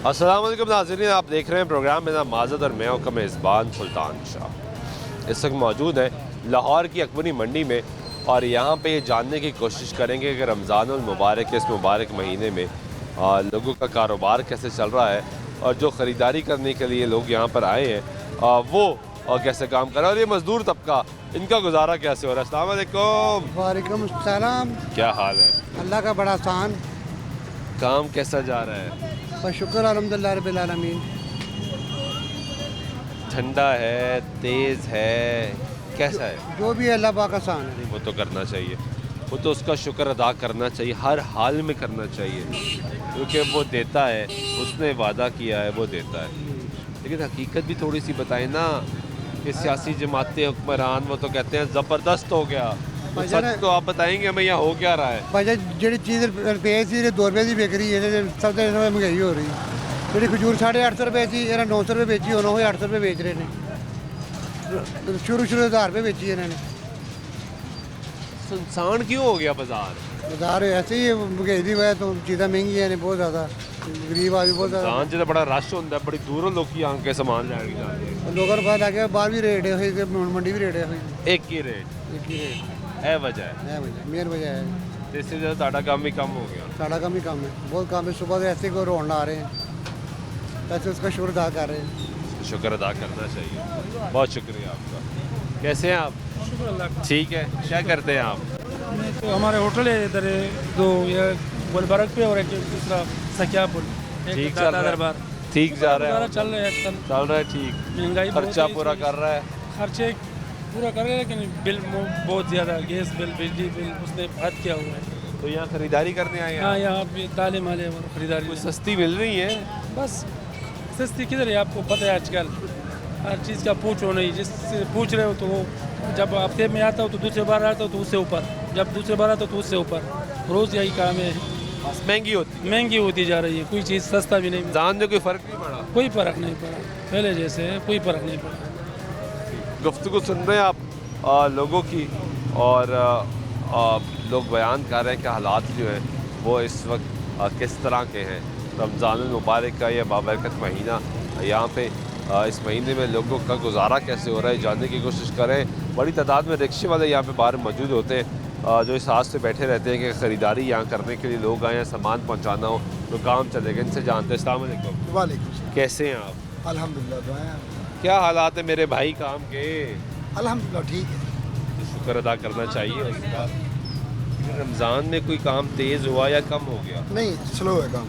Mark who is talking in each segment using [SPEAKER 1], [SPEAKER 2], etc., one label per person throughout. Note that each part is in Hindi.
[SPEAKER 1] अस्सलाम वालेकुम नाज़रीन, आप देख रहे हैं प्रोग्राम मेरा माज़द और मैं हूं मेज़बान सुल्तान शाह। इस वक्त मौजूद है लाहौर की अकबरी मंडी में और यहाँ पे ये जानने की कोशिश करेंगे कि रमज़ानुल मुबारक के इस मुबारक महीने में लोगों का कारोबार कैसे चल रहा है और जो ख़रीदारी करने के लिए लोग यहाँ पर आए हैं वो कैसे काम कर रहा है और ये मज़दूर तबका इनका गुजारा कैसे हो रहा है। अस्सलाम वालेकुम।
[SPEAKER 2] वालेकुम सलाम।
[SPEAKER 1] क्या हाल है?
[SPEAKER 2] अल्लाह का बड़ा आसान।
[SPEAKER 1] काम कैसा जा रहा है?
[SPEAKER 2] बस शुक्र अल्हम्दुलिल्लाह रब्बिल आलमीन।
[SPEAKER 1] ठंडा है, तेज़ है, कैसा है?
[SPEAKER 2] जो भी है अल्लाह पाक आसान है।
[SPEAKER 1] वो तो करना चाहिए, वो तो उसका शुक्र अदा करना चाहिए, हर हाल में करना चाहिए, क्योंकि वो देता है, उसने वादा किया है, वो देता है। लेकिन हकीकत भी थोड़ी सी बताएं ना कि सियासी जमातें हुक्मरान वो तो कहते हैं ज़बरदस्त हो गया, तो सच तो आप बताएंगे हमें यहाँ हो क्या रहा है?
[SPEAKER 2] भाई जी चीज़ रुपये सी 2 रुपये की बिक रही है, सब महंगाई हो रही है। जी खजूर 850 रुपये थी, 900 रुपये बेची, उन्होंने 800 रुपये बेच रहे हैं। शुरू 1000 रुपये बेची इन्होंने।
[SPEAKER 1] सुनसान क्यों हो गया बाजार
[SPEAKER 2] ऐसे ही महंगाई की वजह तो चीज़ें महंगी हैं बहुत ज़्यादा, गरीब आदमी बहुत ज़्यादा।
[SPEAKER 1] सुनसान जो बड़ा रश होता है, बड़ी दूरों लोग यहाँ के सामान लैके जाते हैं।
[SPEAKER 2] लोगों को पता लग गया बाहर भी रेट है, मंडी भी रेट है,
[SPEAKER 1] एक ही रेट है वजह है,
[SPEAKER 2] मेन वजह है।
[SPEAKER 1] इससे ज़्यादा साढ़ा काम भी कम हो गया।
[SPEAKER 2] साढ़ा काम ही कम है, बहुत कम है। सुबह से ऐसे कोई रोन ला रहे हैं, ऐसे उसका शुक्र अदा कर रहे हैं।
[SPEAKER 1] शुक्र अदा करना चाहिए। बहुत शुक्रिया आपका। कैसे हैं आप?
[SPEAKER 3] शुक्र अल्लाह।
[SPEAKER 1] ठीक है, क्या करते हैं आप?
[SPEAKER 3] तो हमारे होटल है इधर, दो ये गुलबर्ग पे और एक दूसरा सकियापुर।
[SPEAKER 1] ठीक चल रहा है? ठीक जा रहा है?
[SPEAKER 3] चल रहा है आजकल,
[SPEAKER 1] चल रहा है ठीक।
[SPEAKER 3] महंगाई
[SPEAKER 1] खर्चा पूरा कर रहा है?
[SPEAKER 3] खर्चे पूरा कर रहे हैं, लेकिन बिल बहुत ज़्यादा, गैस बिल, बिजली बिल उसने हद किया हुआ है।
[SPEAKER 1] तो यहाँ खरीदारी करने आए हैं?
[SPEAKER 3] हाँ, यहाँ पे दालें माले और खरीदारी
[SPEAKER 1] कुछ सस्ती मिल रही है?
[SPEAKER 3] बस सस्ती किधर है, आपको पता है आजकल हर चीज़ का पूछो नहीं, जिससे पूछ रहे हो तो वो जब हफ्ते में आता हो तो दूसरे बार आता हो तो उससे ऊपर, जब दूसरे बार आता हो तो उससे ऊपर, रोज़ यही काम है। महंगी होती जा रही है, कोई चीज़ सस्ता भी नहीं।
[SPEAKER 1] जान में कोई फ़र्क नहीं पड़ा?
[SPEAKER 3] कोई फ़र्क नहीं पड़ा, पहले जैसे है कोई फ़र्क नहीं पड़ा।
[SPEAKER 1] गुफ्तगू सुन रहे हैं आप लोगों की और लोग बयान कर रहे हैं कि हालात जो हैं वो इस वक्त किस तरह के हैं। रमज़ानुल मुबारक का यह बाबरकत महीना, यहाँ पे इस महीने में लोगों का गुजारा कैसे हो रहा है जानने की कोशिश करें। बड़ी तादाद में रिक्शे वाले यहाँ पे बाहर मौजूद होते हैं जो इस हाथ से बैठे रहते हैं कि ख़रीदारी यहाँ करने के लिए लोग आए हैं, सामान पहुँचाना हो तो काम चलेगा। इनसे जानते हैं। अस्सलाम वालेकुम।
[SPEAKER 2] वालेकुम।
[SPEAKER 1] कैसे हैं आप?
[SPEAKER 2] अल्हम्दुलिल्लाह।
[SPEAKER 1] क्या हालात है मेरे भाई काम के?
[SPEAKER 2] अल्हम्दुलिल्लाह ठीक है।
[SPEAKER 1] तो शुक्र अदा करना चाहिए उसका। रमज़ान में कोई काम तेज़ हुआ या कम हो गया?
[SPEAKER 2] नहीं, स्लो है काम।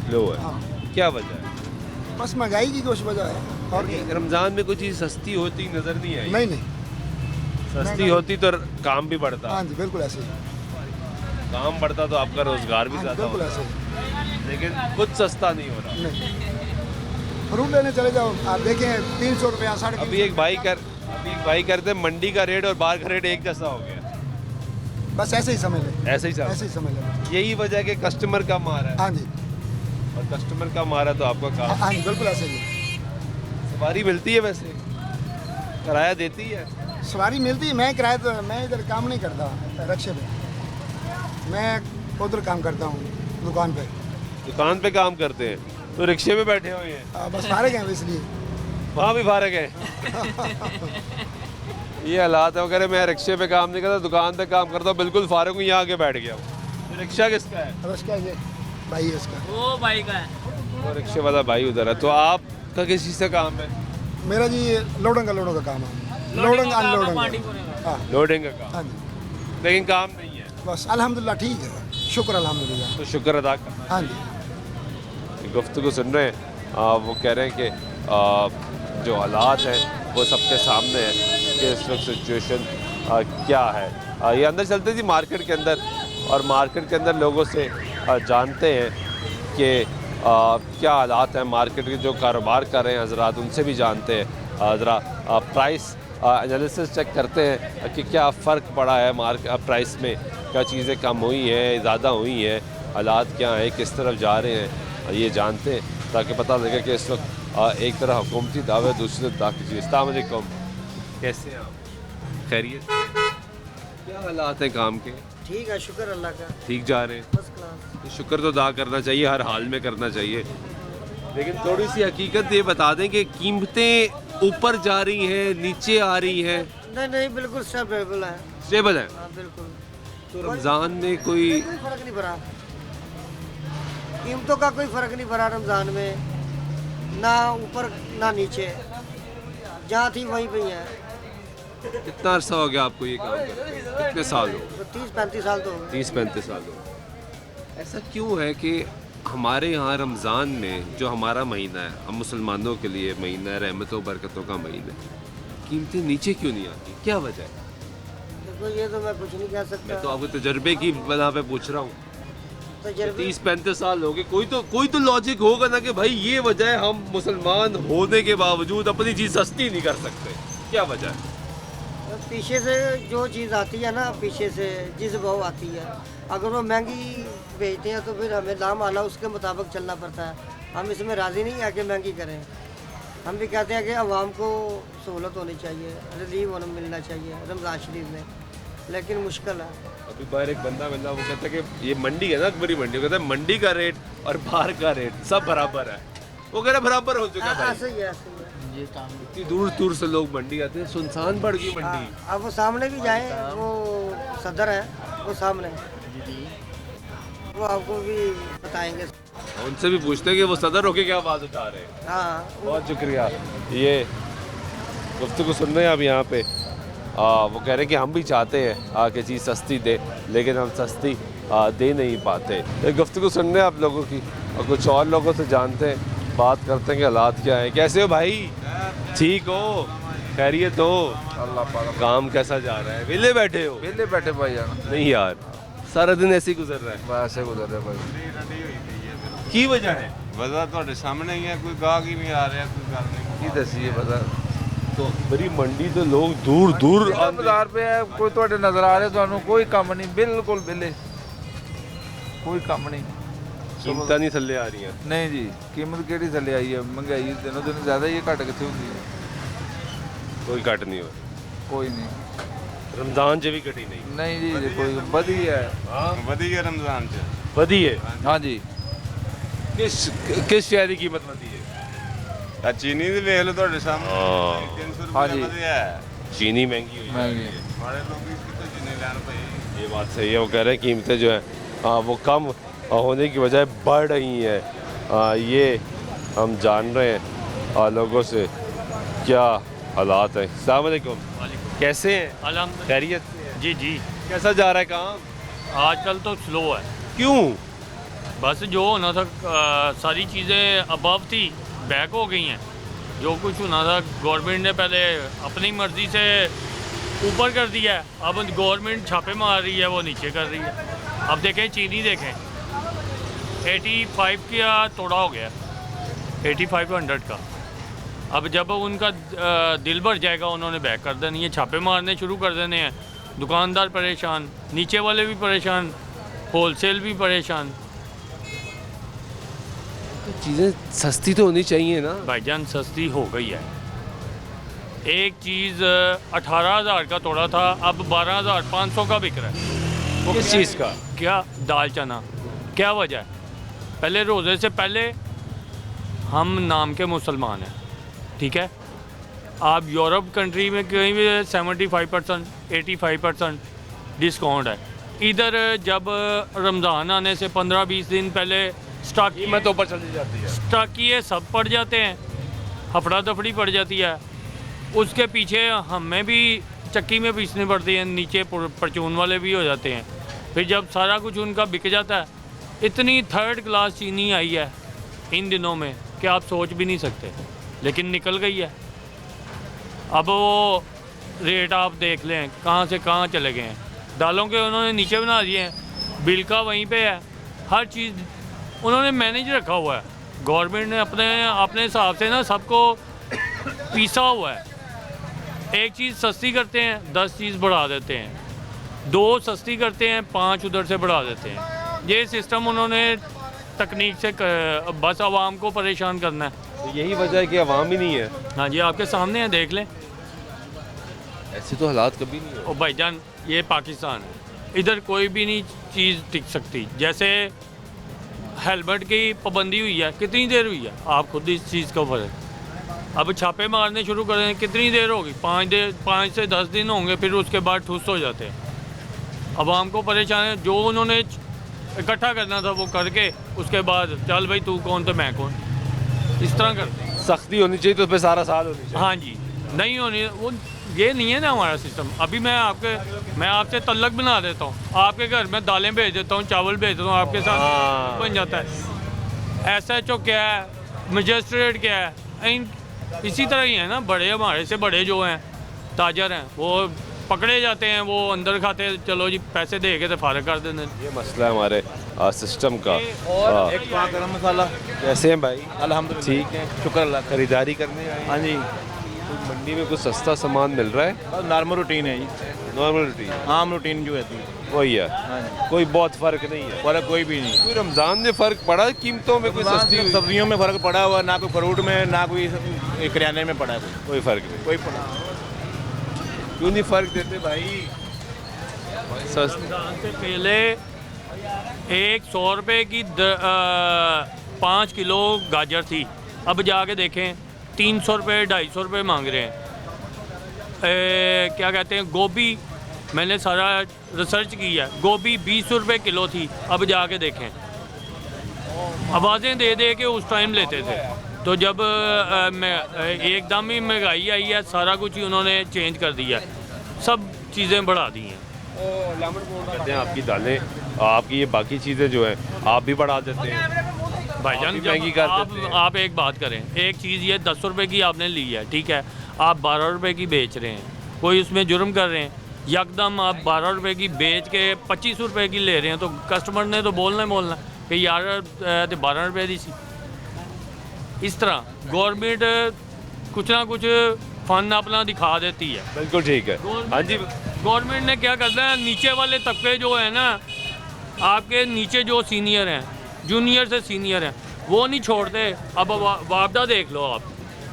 [SPEAKER 1] स्लो है?
[SPEAKER 2] हाँ।
[SPEAKER 1] क्या वजह है?
[SPEAKER 2] बस महंगाई की कुछ वजह है और
[SPEAKER 1] रमज़ान में कोई चीज़ सस्ती होती नज़र नहीं आई?
[SPEAKER 2] नहीं।
[SPEAKER 1] सस्ती होती तो काम भी बढ़ता।
[SPEAKER 2] हाँ जी, बिल्कुल ऐसे ही।
[SPEAKER 1] काम बढ़ता तो आपका रोजगार भी ज़्यादा
[SPEAKER 2] बिल्कुल
[SPEAKER 1] होता,
[SPEAKER 2] ऐसे
[SPEAKER 1] लेकिन कुछ सस्ता नहीं हो रहा।
[SPEAKER 2] नहीं। फ्रूट लेने चले जाओ, आप देखें 300 रुपया, 350।
[SPEAKER 1] अभी एक भाई करते मंडी का रेट और बाहर का रेट एक जैसा हो गया।
[SPEAKER 2] बस ऐसे ही समझ लें,
[SPEAKER 1] ऐसे ही
[SPEAKER 2] ऐसे ही समझ लें।
[SPEAKER 1] यही वजह है कि कस्टमर कम आ रहा है
[SPEAKER 2] हाँ जी,
[SPEAKER 1] और कस्टमर कम आ रहा है तो आपका काम।
[SPEAKER 2] हाँ जी, बिल्कुल ऐसे ही।
[SPEAKER 1] सवारी मिलती है? वैसे किराया देती है?
[SPEAKER 2] सवारी मिलती है। मैं किराया तो मैं इधर काम नहीं करता रिक्शे पे, मैं उधर काम करता हूँ दुकान पे
[SPEAKER 1] काम करते हैं तो रिक्शे में बैठे हुए हैं?
[SPEAKER 2] बस फारग हैं इसलिए।
[SPEAKER 1] वहाँ भी फारग है? ये हालात है। अगर मैं रिक्शे पे काम नहीं करता, दुकान पे काम करता हूँ, बिल्कुल फारग हूँ, यहाँ आके बैठ गया हूँ। तो रिक्शा किसका है?
[SPEAKER 2] रिक्शा ये भाई है इसका।
[SPEAKER 3] वो भाई का है,
[SPEAKER 1] वो रिक्शे वाला भाई उधर है। तो आपका किस चीज़ से काम है?
[SPEAKER 2] मेरा जी लोडिंग का काम है, लोडिंग अनलोडिंग। हाँ,
[SPEAKER 1] लोडिंग का काम।
[SPEAKER 2] हाँ जी,
[SPEAKER 1] लेकिन काम नहीं है?
[SPEAKER 2] बस अल्हम्दुलिल्लाह ठीक है, शुक्र अल्हम्दुलिल्लाह।
[SPEAKER 1] तो शुक्र अदा करना।
[SPEAKER 2] हाँ जी,
[SPEAKER 1] गुफ्तगू सुन रहे हैं वो कह रहे हैं कि जो हालात हैं वो सबके सामने है कि इस वक्त सिचुएशन क्या है। ये अंदर चलते थी मार्केट के अंदर और मार्केट के अंदर लोगों से जानते हैं कि क्या हालात हैं मार्केट के। जो कारोबार कर रहे हैं हजरात, उनसे भी जानते हैं। ज़रा प्राइस एनालिसिस चेक करते हैं कि क्या फ़र्क पड़ा है प्राइस में, क्या चीज़ें कम हुई हैं, ज़्यादा हुई हैं, हालात क्या हैं, किस तरफ जा रहे हैं, ये जानते हैं ताकि पता लगे कि इस वक्त एक तरह हुकूमती दावे, दूसरी तरफ दाखिली चीज़। अस्सलाम वालेकुम। कैसे हैं आप? खैरियत? क्या हालात हैं काम के?
[SPEAKER 2] ठीक है, शुक्र अल्लाह का।
[SPEAKER 1] ठीक जा रहे हैं?
[SPEAKER 2] First class.
[SPEAKER 1] तो शुक्र तो अदा करना चाहिए, हर हाल में करना चाहिए। लेकिन थोड़ी सी हकीकत ये बता दें कि कीमतें ऊपर जा रही हैं, नीचे आ रही हैं,
[SPEAKER 4] नहीं नहीं बिल्कुल स्टेबल है।
[SPEAKER 1] स्टेबल है।
[SPEAKER 4] हाँ बिल्कुल,
[SPEAKER 1] तो रमज़ान में कोई
[SPEAKER 4] कोई फर्क नहीं पड़ा, कीमतों का कोई फर्क नहीं पड़ा रमज़ान में, ना ऊपर ना नीचे, जहाँ थी वहीं पे ही है।
[SPEAKER 1] कितना अरसा हो गया आपको ये काम करते? कितने साल हो?
[SPEAKER 4] तो 30-35 साल तो हो गए।
[SPEAKER 1] 30-35 साल हो। ऐसा क्यों है कि हमारे यहाँ रमज़ान में जो हमारा महीना है, हम मुसलमानों के लिए महीना है, रहमतों बरकतों का महीना है, कीमतें नीचे क्यों नहीं आती? क्या वजह है?
[SPEAKER 4] देखो ये तो मैं कुछ नहीं कह सकता।
[SPEAKER 1] मैं तो आपको तजर्बे की बना पे पूछ रहा हूँ।
[SPEAKER 4] तजर्बे
[SPEAKER 1] 30-35 साल हो गए, कोई तो लॉजिक होगा ना कि भाई ये वजह है हम मुसलमान होने के बावजूद अपनी चीज़ सस्ती नहीं कर सकते। क्या वजह है?
[SPEAKER 4] पीछे से जो चीज़ आती है ना, पीछे से जिस भाव आती है, अगर वो महंगी बेचते हैं तो फिर हमें दाम आला उसके मुताबिक चलना पड़ता है। हम इसमें राज़ी नहीं है कि महंगी करें। हम भी कहते हैं कि आवाम को सहूलत होनी चाहिए, रिलीफ होना मिलना चाहिए रमज़ान शरीफ में, लेकिन मुश्किल है।
[SPEAKER 1] अभी बाहर एक बंदा मिला, वो कहता है कि ये मंडी है ना, अकबरी मंडी, वो कहता है मंडी का रेट और बाहर का रेट सब बराबर है। वो कह रहा बराबर हो चुका है भाई।
[SPEAKER 4] ऐसे ही है, ऐसे ही है।
[SPEAKER 1] इतनी दूर दूर से लोग मंडी आते हैं, सुनसान पड़ गई मंडी।
[SPEAKER 4] अब वो सामने भी जाए, वो सदर है वो सामने, वो आपको भी बताएंगे।
[SPEAKER 1] उनसे भी पूछते हैं कि वो सदर होके क्या आवाज़ उठा रहे हैं।
[SPEAKER 4] हाँ
[SPEAKER 1] बहुत शुक्रिया। ये गुफ्तगू सुन रहे हैं आप यहाँ पे। वो कह रहे हैं कि हम भी चाहते हैं कि चीज़ सस्ती दे, लेकिन हम सस्ती दे नहीं पाते। ये गुफ्तगू सुन रहे हैं आप लोगों की, और कुछ और लोगों से जानते हैं, बात करते हैं कि हालात क्या है। कैसे हो भाई? ठीक हो? खैरियत हो?
[SPEAKER 5] अल्लाह पाक।
[SPEAKER 1] काम कैसा जा रहा है? विले बैठे हो?
[SPEAKER 5] वेले बैठे भाई जान,
[SPEAKER 1] नहीं यार, सारा दिन ऐसे ही गुजर रहा है।
[SPEAKER 5] बस ऐसे गुजर रहे भाई।
[SPEAKER 1] की वजह है?
[SPEAKER 6] वजह ਤੁਹਾਡੇ ਸਾਹਮਣੇ ਹੀ ਹੈ, ਕੋਈ ਗਾਹਕ ਹੀ ਨਹੀਂ ਆ ਰਿਹਾ, ਕੋਈ ਗੱਲ ਨਹੀਂ।
[SPEAKER 5] की दसीए पता
[SPEAKER 1] तो बड़ी मंडी तो लोग दूर दूर
[SPEAKER 5] बाजार पे है, कोई ਤੁਹਾਡੇ नजर आ रहे ਤੁਹਾਨੂੰ कोई काम नहीं, बिल्कुल विले, कोई काम नहीं।
[SPEAKER 1] कीमतां नहीं थल्ले आ रही हैं।
[SPEAKER 5] नहीं जी, कीमत केड़ी थले आई है, महंगाई दिनों दिन ज़्यादा ही, घट कितने होंगी है,
[SPEAKER 1] कोई घट नहीं हो रही।
[SPEAKER 5] कोई नहीं।
[SPEAKER 1] रमजान च भी घटी नहीं।
[SPEAKER 5] नहीं जी, कोई बधी है।
[SPEAKER 6] ਵਧੀਆ ਰਮਜ਼ਾਨ ਚ।
[SPEAKER 1] वधी है।
[SPEAKER 5] हाँ जी,
[SPEAKER 1] किस शहर की कीमत वधी है?
[SPEAKER 6] ਆ ਚੀਨੀ ਦੀ ਵੇਖ ਲਓ ਤੁਹਾਡੇ ਸਾਹਮਣੇ,
[SPEAKER 1] ਹਾਂ।
[SPEAKER 6] 300
[SPEAKER 5] ਹਾਂਜੀ।
[SPEAKER 6] ਰੁਪਏ ਵਧਿਆ ਹੈ।
[SPEAKER 1] चीनी महंगी हुई है।
[SPEAKER 5] महंगी।
[SPEAKER 6] ਮਾੜੇ ਲੋਕ ਇਸ ਕਿਤੇ ਚੀਨੀ ਲੈਣ ਪਏ।
[SPEAKER 1] ये बात सही है। वो कह रहे हैं कीमतें जो है वो कम होने की बजाय बढ़ रही हैं। ये हम जान रहे हैं लोगों से क्या हालात हैं। अस्सलाम वालेकुम, कैसे हैं?
[SPEAKER 7] अल्हम्दुलिल्लाह।
[SPEAKER 1] खैरियत से हैं?
[SPEAKER 7] जी जी,
[SPEAKER 1] कैसा जा रहा है काम?
[SPEAKER 7] आजकल तो स्लो है,
[SPEAKER 1] क्यों?
[SPEAKER 7] बस जो होना था सारी चीज़ें अबव थी, बैक हो गई हैं। जो कुछ होना था गवर्नमेंट ने पहले अपनी मर्ज़ी से ऊपर कर दिया है, अब गवर्नमेंट छापे मार रही है, वो नीचे कर रही है। अब देखें चीनी देखें, 85 का तोड़ा हो गया, 85 to 100 का। अब जब उनका दिल भर जाएगा उन्होंने बैक कर देनी है, छापे मारने शुरू कर देने हैं। दुकानदार परेशान, नीचे वाले भी परेशान, होलसेल भी परेशान।
[SPEAKER 1] चीज़ें सस्ती तो होनी चाहिए ना।
[SPEAKER 7] भाईजान सस्ती हो गई है। एक चीज़ 18,000 का तोड़ा था, अब 12,500 का बिक रहा है। वो
[SPEAKER 1] किस
[SPEAKER 7] क्या-
[SPEAKER 1] चीज़ का?
[SPEAKER 7] क्या दाल चना, क्या वजह है? पहले रोज़े से पहले हम नाम के मुसलमान हैं, ठीक है। आप यूरोप कंट्री में कहीं भी 75%, 85% डिस्काउंट है। इधर जब रमज़ान आने से 15-20 दिन पहले स्टॉक
[SPEAKER 1] कीमत ऊपर चली जाती है।
[SPEAKER 7] स्टॉकिए सब पड़ जाते हैं, हफड़ा दफड़ी पड़ जाती है। उसके पीछे हमें भी चक्की में पीसनी पड़ती है, नीचे परचून वाले भी हो जाते हैं। फिर जब सारा कुछ उनका बिक जाता है, इतनी थर्ड क्लास चीनी आई है इन दिनों में कि आप सोच भी नहीं सकते, लेकिन निकल गई है। अब वो रेट आप देख लें कहाँ से कहाँ चले गए हैं। दालों के उन्होंने नीचे बना दिए हैं, बिल का वहीं पे है, हर चीज़ उन्होंने मैनेज रखा हुआ है। गवर्नमेंट ने अपने हिसाब से ना सबको पीसा हुआ है। एक चीज़ सस्ती करते हैं, 10 चीज़ बढ़ा देते हैं, 2 सस्ती करते हैं, 5 उधर से बढ़ा देते हैं। ये सिस्टम उन्होंने तकनीक से बस आवाम को परेशान करना है।
[SPEAKER 1] तो यही वजह है कि आवाम ही नहीं है।
[SPEAKER 7] हाँ जी, आपके सामने है, देख लें।
[SPEAKER 1] ऐसे तो हालात कभी नहीं हो।
[SPEAKER 7] ओ भाईजान, ये पाकिस्तान है, इधर कोई भी नहीं चीज़ टिक सकती। जैसे हेलमेट की पाबंदी हुई है, कितनी देर हुई है? आप खुद इस चीज़ को पढ़ें। अब छापे मारने शुरू करें, कितनी देर होगी? 5 से 10 दिन होंगे, फिर उसके बाद ठुस हो जाते हैं। आवाम को परेशान है, जो उन्होंने इकट्ठा करना था वो करके उसके बाद चल भाई तू कौन तो मैं कौन, इस तरह करते हैं।
[SPEAKER 1] सख्ती होनी चाहिए तो उस पर सारा साल होनी चाहिए।
[SPEAKER 7] हाँ जी, नहीं होनी वो, ये नहीं है ना हमारा सिस्टम। अभी मैं आपसे तल्लक बना देता हूँ, आपके घर में दालें भेज देता हूँ, चावल भेज देता हूँ, आपके साथ बन जाता है। SHO क्या है, मजिस्ट्रेट क्या है, इसी तरह ही है ना। बड़े हमारे से बड़े जो हैं ताजर हैं वो पकड़े जाते हैं, वो अंदर खाते हैं, चलो जी पैसे दे के तो फारग कर देते हैं।
[SPEAKER 1] ये मसला है हमारे सिस्टम का।
[SPEAKER 5] और एक पाव गरम मसाला।
[SPEAKER 1] कैसे हैं भाई?
[SPEAKER 5] अल्हम्दुलिल्लाह
[SPEAKER 1] ठीक है,
[SPEAKER 5] शुक्र अल्लाह का।
[SPEAKER 1] खरीदारी करने आए?
[SPEAKER 5] हाँ जी,
[SPEAKER 1] तो मंडी में कुछ सस्ता सामान मिल रहा है?
[SPEAKER 5] बस नॉर्मल रूटीन है जी,
[SPEAKER 1] नॉर्मल रूटीन
[SPEAKER 5] आम रूटीन जो रहती है
[SPEAKER 1] वही है,
[SPEAKER 5] हाँ जी,
[SPEAKER 1] कोई बहुत फर्क नहीं है।
[SPEAKER 5] फर्क कोई भी नहीं।
[SPEAKER 1] कोई रमजान में फर्क पड़ा है कीमतों में? कोई सस्ती हुई?
[SPEAKER 5] सब्जियों में फ़र्क पड़ा हुआ, ना कोई फ्रूट में, ना कोई किराने में पड़ा है
[SPEAKER 1] कोई फर्क नहीं।
[SPEAKER 5] कोई पड़ा।
[SPEAKER 1] क्यों नहीं फर्क देते भाई?
[SPEAKER 7] रमज़ान से पहले 100 रुपये की 5 किलो गाजर थी, अब जाके देखें 300 रुपये 250 रुपये मांग रहे हैं। क्या कहते हैं, गोभी, मैंने सारा रिसर्च की है, गोभी 20 रुपये किलो थी, अब जाके देखें। आवाज़ें दे दे के उस टाइम लेते थे, तो जब एकदम ही महंगाई आई है, सारा कुछ ही उन्होंने चेंज कर दिया है, सब चीज़ें बढ़ा दी हैं।
[SPEAKER 1] कहते हैं आपकी दालें, आपकी ये बाकी चीज़ें जो हैं आप भी बढ़ा देते हैं
[SPEAKER 7] भाईजान,
[SPEAKER 1] आप भी महंगी कर देते हैं।
[SPEAKER 7] आप एक बात करें, एक चीज़ ये 10 रुपये की आपने ली है, ठीक है, आप 12 रुपये की बेच रहे हैं, कोई उसमें जुर्म कर रहे हैं। यकदम आप 12 रुपये की बेच के 25 रुपये की ले रहे हैं, तो कस्टमर ने तो बोलना कि यार 12 रुपये दी सी। इस तरह गवर्नमेंट कुछ ना कुछ फन अपना दिखा देती है।
[SPEAKER 1] बिल्कुल ठीक है। हाँ जी,
[SPEAKER 7] गवर्नमेंट ने क्या करना है, नीचे वाले तबके जो है ना, आपके नीचे जो सीनियर हैं, जूनियर से सीनियर हैं, वो नहीं छोड़ते। अब वापदा देख लो आप,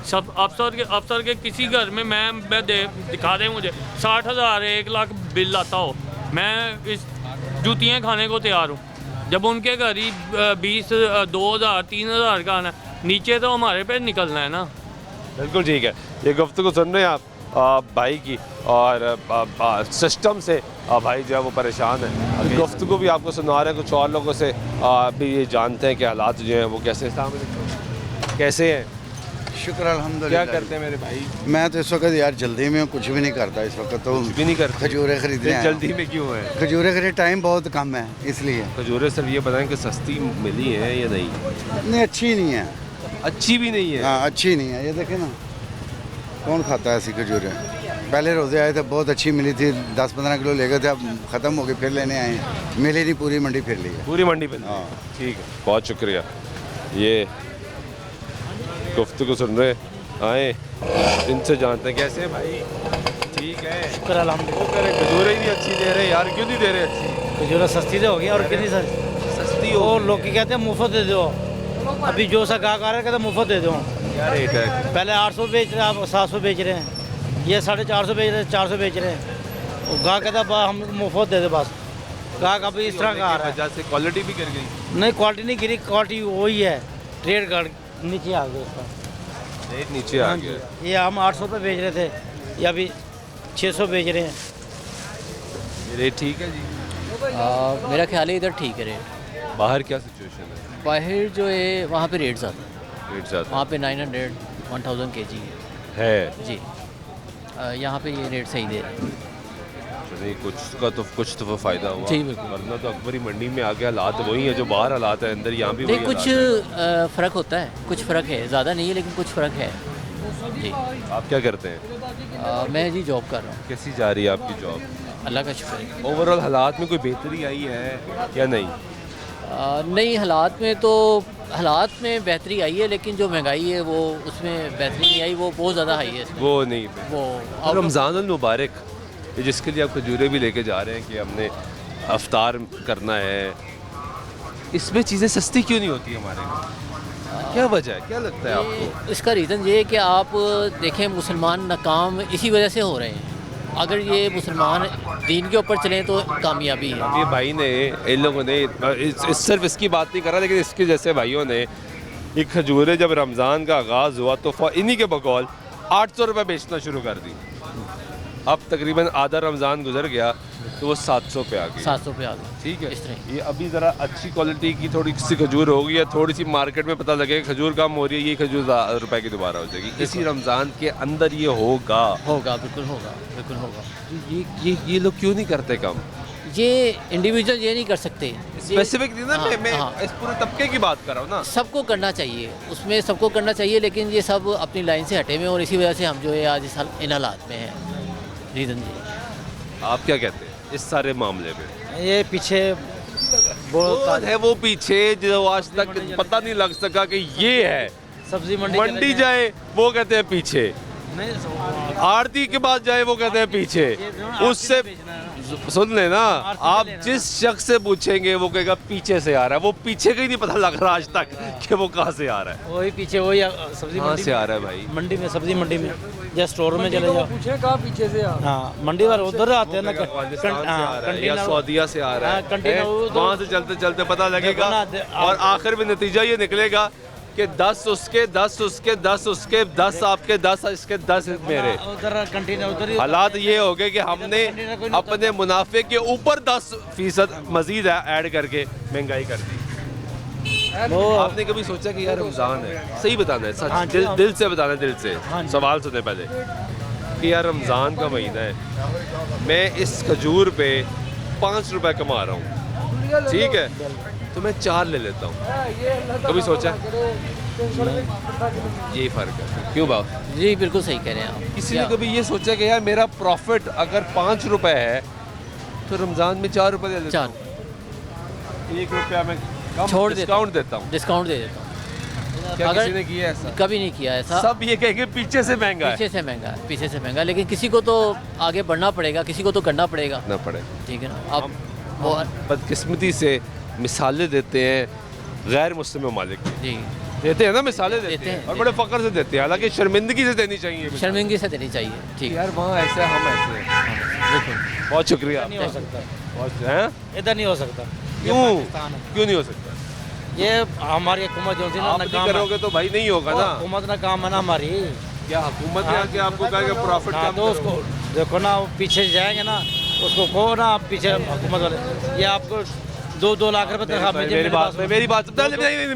[SPEAKER 7] सब अफसर के किसी घर में मैं दिखा दें मुझे 60,000 1 लाख बिल आता हो, मैं इस जूतियाँ खाने को तैयार हूँ। जब उनके घर ही 20 2,000 3,000 का आना, नीचे तो हमारे पे निकलना है ना।
[SPEAKER 1] बिल्कुल ठीक है। ये गुफ्तगू सुन रहे हैं आप भाई की, और सिस्टम से भाई जो है वो परेशान है। गुफ्तगू भी आपको सुना रहे हैं कुछ और लोगों से, भी ये जानते हैं कि हालात जो हैं वो कैसे कैसे हैं।
[SPEAKER 8] शुक्र अल्हम्दुलिल्लाह।
[SPEAKER 1] क्या करते हैं मेरे भाई?
[SPEAKER 8] मैं तो इस वक्त यार जल्दी में हूँ, कुछ भी नहीं करता इस वक्त, तो
[SPEAKER 1] कुछ भी नहीं करते?
[SPEAKER 8] खजूरें खरीदने आया।
[SPEAKER 1] जल्दी में क्यों है?
[SPEAKER 8] खजूरें खरीद, टाइम बहुत कम है इसलिए।
[SPEAKER 1] खजूरें सिर्फ ये बताएं कि सस्ती मिली है या नहीं?
[SPEAKER 8] नहीं, अच्छी नहीं है।
[SPEAKER 1] अच्छी भी नहीं है?
[SPEAKER 8] हाँ, अच्छी नहीं है। ये देखे ना, कौन खाता है ऐसी खजूरें? पहले रोज़े आए थे, बहुत अच्छी मिली थी, 10-15 किलो ले गए थे, अब ख़त्म हो गई, फिर लेने आए हैं। मिली नहीं, पूरी मंडी फिर ली है।
[SPEAKER 1] पूरी मंडी पे?
[SPEAKER 8] हाँ
[SPEAKER 1] ठीक है, बहुत शुक्रिया। ये गुफ्तगू सुन रहे आए, इनसे जानते हैं कैसे हैं भाई। ठीक है,
[SPEAKER 9] शुक्र अल्हम्दुलिल्लाह।
[SPEAKER 1] वो कह रहे खजूरें ही नहीं अच्छी दे रहे यार, क्यों नहीं दे रहे अच्छी?
[SPEAKER 9] खजूरें सस्ती तो हो गई, और कितनी
[SPEAKER 1] सस्ती
[SPEAKER 9] वो
[SPEAKER 1] हो
[SPEAKER 9] लोग की कहते हैं मुफ्त दे दो। अभी जो सा गाहक आ रहा है कहते मुफ्त दे दो।
[SPEAKER 1] क्या रेट है?
[SPEAKER 9] पहले 800 बेच रहे हैं, आप 700 बेच रहे हैं, ये 450 बेच रहे हैं, 400 बेच रहे हैं। वो गाहक कहता हम मुफ्त दे दे बस। गाहक अभी इस तरह का आ रहा है।
[SPEAKER 1] वजह से क्वालिटी भी गिर गई?
[SPEAKER 9] नहीं, क्वालिटी नहीं गिरी, क्वालिटी वही है, ट्रेड कार्ड नीचे आ गया उसका
[SPEAKER 1] रेट नीचे आ
[SPEAKER 9] हाँ
[SPEAKER 1] गया।
[SPEAKER 9] जी, ये हम 800 रुपये बेच रहे थे, ये अभी 600 बेच रहे हैं।
[SPEAKER 1] ये रेट ठीक है जी?
[SPEAKER 10] मेरा ख्याल है इधर ठीक है रेट।
[SPEAKER 1] बाहर क्या सिचुएशन है?
[SPEAKER 10] बाहर जो है वहाँ पे रेट ज़्यादा है,
[SPEAKER 1] रेट ज़्यादा
[SPEAKER 10] वहाँ पे 900 1000 kg
[SPEAKER 1] है
[SPEAKER 10] जी। यहाँ पे ये रेट सही दे रहे हैं।
[SPEAKER 1] नहीं, कुछ तो फ़ायदा हुआ
[SPEAKER 10] जी बिल्कुल।
[SPEAKER 1] वरना तो अकबरी मंडी में आके हालात वही है जो बाहर हालात है, अंदर यहाँ भी
[SPEAKER 10] नहीं,
[SPEAKER 1] वही
[SPEAKER 10] कुछ
[SPEAKER 1] हालात है।
[SPEAKER 10] फ़र्क होता है, कुछ फ़र्क है, ज़्यादा नहीं है लेकिन कुछ फ़र्क है जी।
[SPEAKER 1] आप क्या करते हैं?
[SPEAKER 10] मैं जी जॉब कर रहा हूँ।
[SPEAKER 1] कैसी जा रही है आपकी जॉब?
[SPEAKER 10] अल्लाह का शुक्र है।
[SPEAKER 1] ओवरऑल हालात में कोई बेहतरी आई है या नहीं?
[SPEAKER 10] नहीं, हालात में बेहतरी आई है, लेकिन जो महंगाई है वो उसमें बेहतरी नहीं आई, वो बहुत ज़्यादा हाई है इसमें।
[SPEAKER 1] वो नहीं।
[SPEAKER 10] वो
[SPEAKER 1] रमज़ान अल मुबारक, जिसके लिए आप खजूरें भी लेके जा रहे हैं कि हमने अफ्तार करना है, इसमें चीज़ें सस्ती क्यों नहीं होती हमारे यहाँ? क्या वजह है, क्या लगता है आपको?
[SPEAKER 10] इसका रीज़न ये है कि आप देखें, मुसलमान नाकाम इसी वजह से हो रहे हैं अगर ये मुसलमान दीन के ऊपर चलें तो कामयाबी है।
[SPEAKER 1] ये भाई ने, इन लोगों ने सिर्फ इसकी बात नहीं कर रहा, लेकिन इसके जैसे भाइयों ने ये खजूरें जब रमज़ान का आगाज़ हुआ तो इन्हीं के बकौल 800 रुपये बेचना शुरू कर दी। अब तकरीबन आधा रमज़ान गुजर गया तो वो 700 पे आ गई।
[SPEAKER 10] 700 पे आ गए।
[SPEAKER 1] ठीक है,
[SPEAKER 10] इस तरह
[SPEAKER 1] ये अभी ज़रा अच्छी क्वालिटी की थोड़ी सी खजूर होगी या थोड़ी सी मार्केट में पता लगेगा खजूर कम हो रही है, ये खजूर रुपए की दोबारा हो जाएगी। इसी रमज़ान के अंदर ये होगा।
[SPEAKER 10] बिल्कुल होगा, बिल्कुल होगा।
[SPEAKER 1] ये लोग क्यों नहीं करते कम?
[SPEAKER 10] ये इंडिविजुअल ये नहीं कर सकते,
[SPEAKER 1] स्पेसिफिक नहीं ना,
[SPEAKER 10] हाँ,
[SPEAKER 1] मैं
[SPEAKER 10] हाँ।
[SPEAKER 1] इस पूरे तबके की बात कर रहा हूँ ना।
[SPEAKER 10] सबको करना चाहिए, उसमें सबको करना चाहिए, लेकिन ये सब अपनी लाइन से हटे हुए हैं और इसी वजह से हम जो है आज इस इन हालात में हैं। रीज़न जी,
[SPEAKER 1] आप क्या कहते हैं इस सारे मामले में?
[SPEAKER 9] ये पीछे
[SPEAKER 1] कौन है वो पीछे जो आज तक पता नहीं लग सका कि ये है?
[SPEAKER 9] सब्जी
[SPEAKER 1] मंडी जाए वो कहते हैं पीछे, आरती के बाद जाए वो कहते हैं पीछे। उससे सुन लेना, आप जिस शख्स से पूछेंगे वो कहेगा पीछे से आ रहा है। वो पीछे का ही नहीं पता लग रहा आज तक कि वो कहाँ से आ रहा है।
[SPEAKER 9] वही पीछे, वही सब्जी
[SPEAKER 1] कहाँ से आ रहा है भाई?
[SPEAKER 9] मंडी में, सब्जी मंडी में या स्टोर में चले जाओ,
[SPEAKER 3] पूछे कहाँ पीछे से
[SPEAKER 9] हाँ मंडी वाले उधर आते हैं ना,
[SPEAKER 1] अफगानिस्तान से आ रहा है या सऊदीया से आ रहा
[SPEAKER 9] हाँ,
[SPEAKER 1] है,
[SPEAKER 9] कंटेनर
[SPEAKER 1] वहाँ से चलते चलते पता लगेगा और आखिर में नतीजा ये निकलेगा कि 10 उसके 10 उसके 10 उसके 10 आपके 10 इसके 10 मेरे।
[SPEAKER 9] उधर कंटेनर उधर ही
[SPEAKER 1] हालात ये हो गए कि हमने अपने मुनाफे के ऊपर 10% मजीद ऐड करके महंगाई कर दी। आपने कभी सोचा कि यार रमज़ान है, सही बताना है, सच दिल से बताना है, दिल से सवाल सुने पहले कि यार रमज़ान का महीना है, मैं इस खजूर पे 5 रुपए कमा रहा हूँ, ठीक है, तो मैं 4 ले लेता हूँ। कभी सोचा? यही फ़र्क है। क्यों बाप
[SPEAKER 10] जी बिल्कुल सही कह रहे हैं आप।
[SPEAKER 1] किसी ने कभी ये सोचा कि यार मेरा प्रॉफिट अगर 5 रुपए है तो रमज़ान में 4 रुपए ले लेता हूँ, 1 रुपया मैं
[SPEAKER 10] छोड़
[SPEAKER 1] डिस्काउंट देता हूँ।
[SPEAKER 10] डिस्काउंट दे देता हूँ।
[SPEAKER 1] क्या
[SPEAKER 10] अगर
[SPEAKER 1] किसी ने किया ऐसा?
[SPEAKER 10] कभी नहीं किया ऐसा।
[SPEAKER 1] सब ये कहेंगे पीछे से महंगा है।
[SPEAKER 10] पीछे से महंगा है, पीछे से महंगा, लेकिन किसी को तो आगे बढ़ना पड़ेगा, किसी को तो करना पड़ेगा।
[SPEAKER 1] ना पड़े,
[SPEAKER 10] ठीक है ना। अब वो
[SPEAKER 1] बदकिस्मती से मिसालें देते हैं गैर मुस्लिम ममालिक की,
[SPEAKER 10] जी
[SPEAKER 1] देते हैं ना, मिसालें देते हैं और बड़े फ़ख्र से देते हैं, हालांकि शर्मिंदगी से देनी चाहिए।
[SPEAKER 10] शर्मिंदगी से देनी चाहिए। ठीक है
[SPEAKER 1] यार वहाँ ऐसा है, हम ऐसे हैं।
[SPEAKER 10] बिल्कुल।
[SPEAKER 1] बहुत शुक्रिया।
[SPEAKER 9] नहीं हो सकता,
[SPEAKER 1] बहुत हैं?
[SPEAKER 9] इधर नहीं हो सकता।
[SPEAKER 1] क्यों नहीं हो सकता?
[SPEAKER 9] ये हमारी हुकूमत जो थी ना,
[SPEAKER 1] आप नहीं करोगे तो भाई नहीं होगा ना।
[SPEAKER 9] हुकूमत ना काम है ना हमारी।
[SPEAKER 1] क्या हुकूमत ने आके आपको कहा कि प्रॉफिट
[SPEAKER 9] हाँ,
[SPEAKER 1] कम
[SPEAKER 9] तो उसको देखो ना, वो पीछे जाएंगे ना, उसको कहो ना आप पीछे हुकूमत वाले, ये आपको 2 लाख रुपए तनख्वाह मिल जाए।
[SPEAKER 1] मेरी बात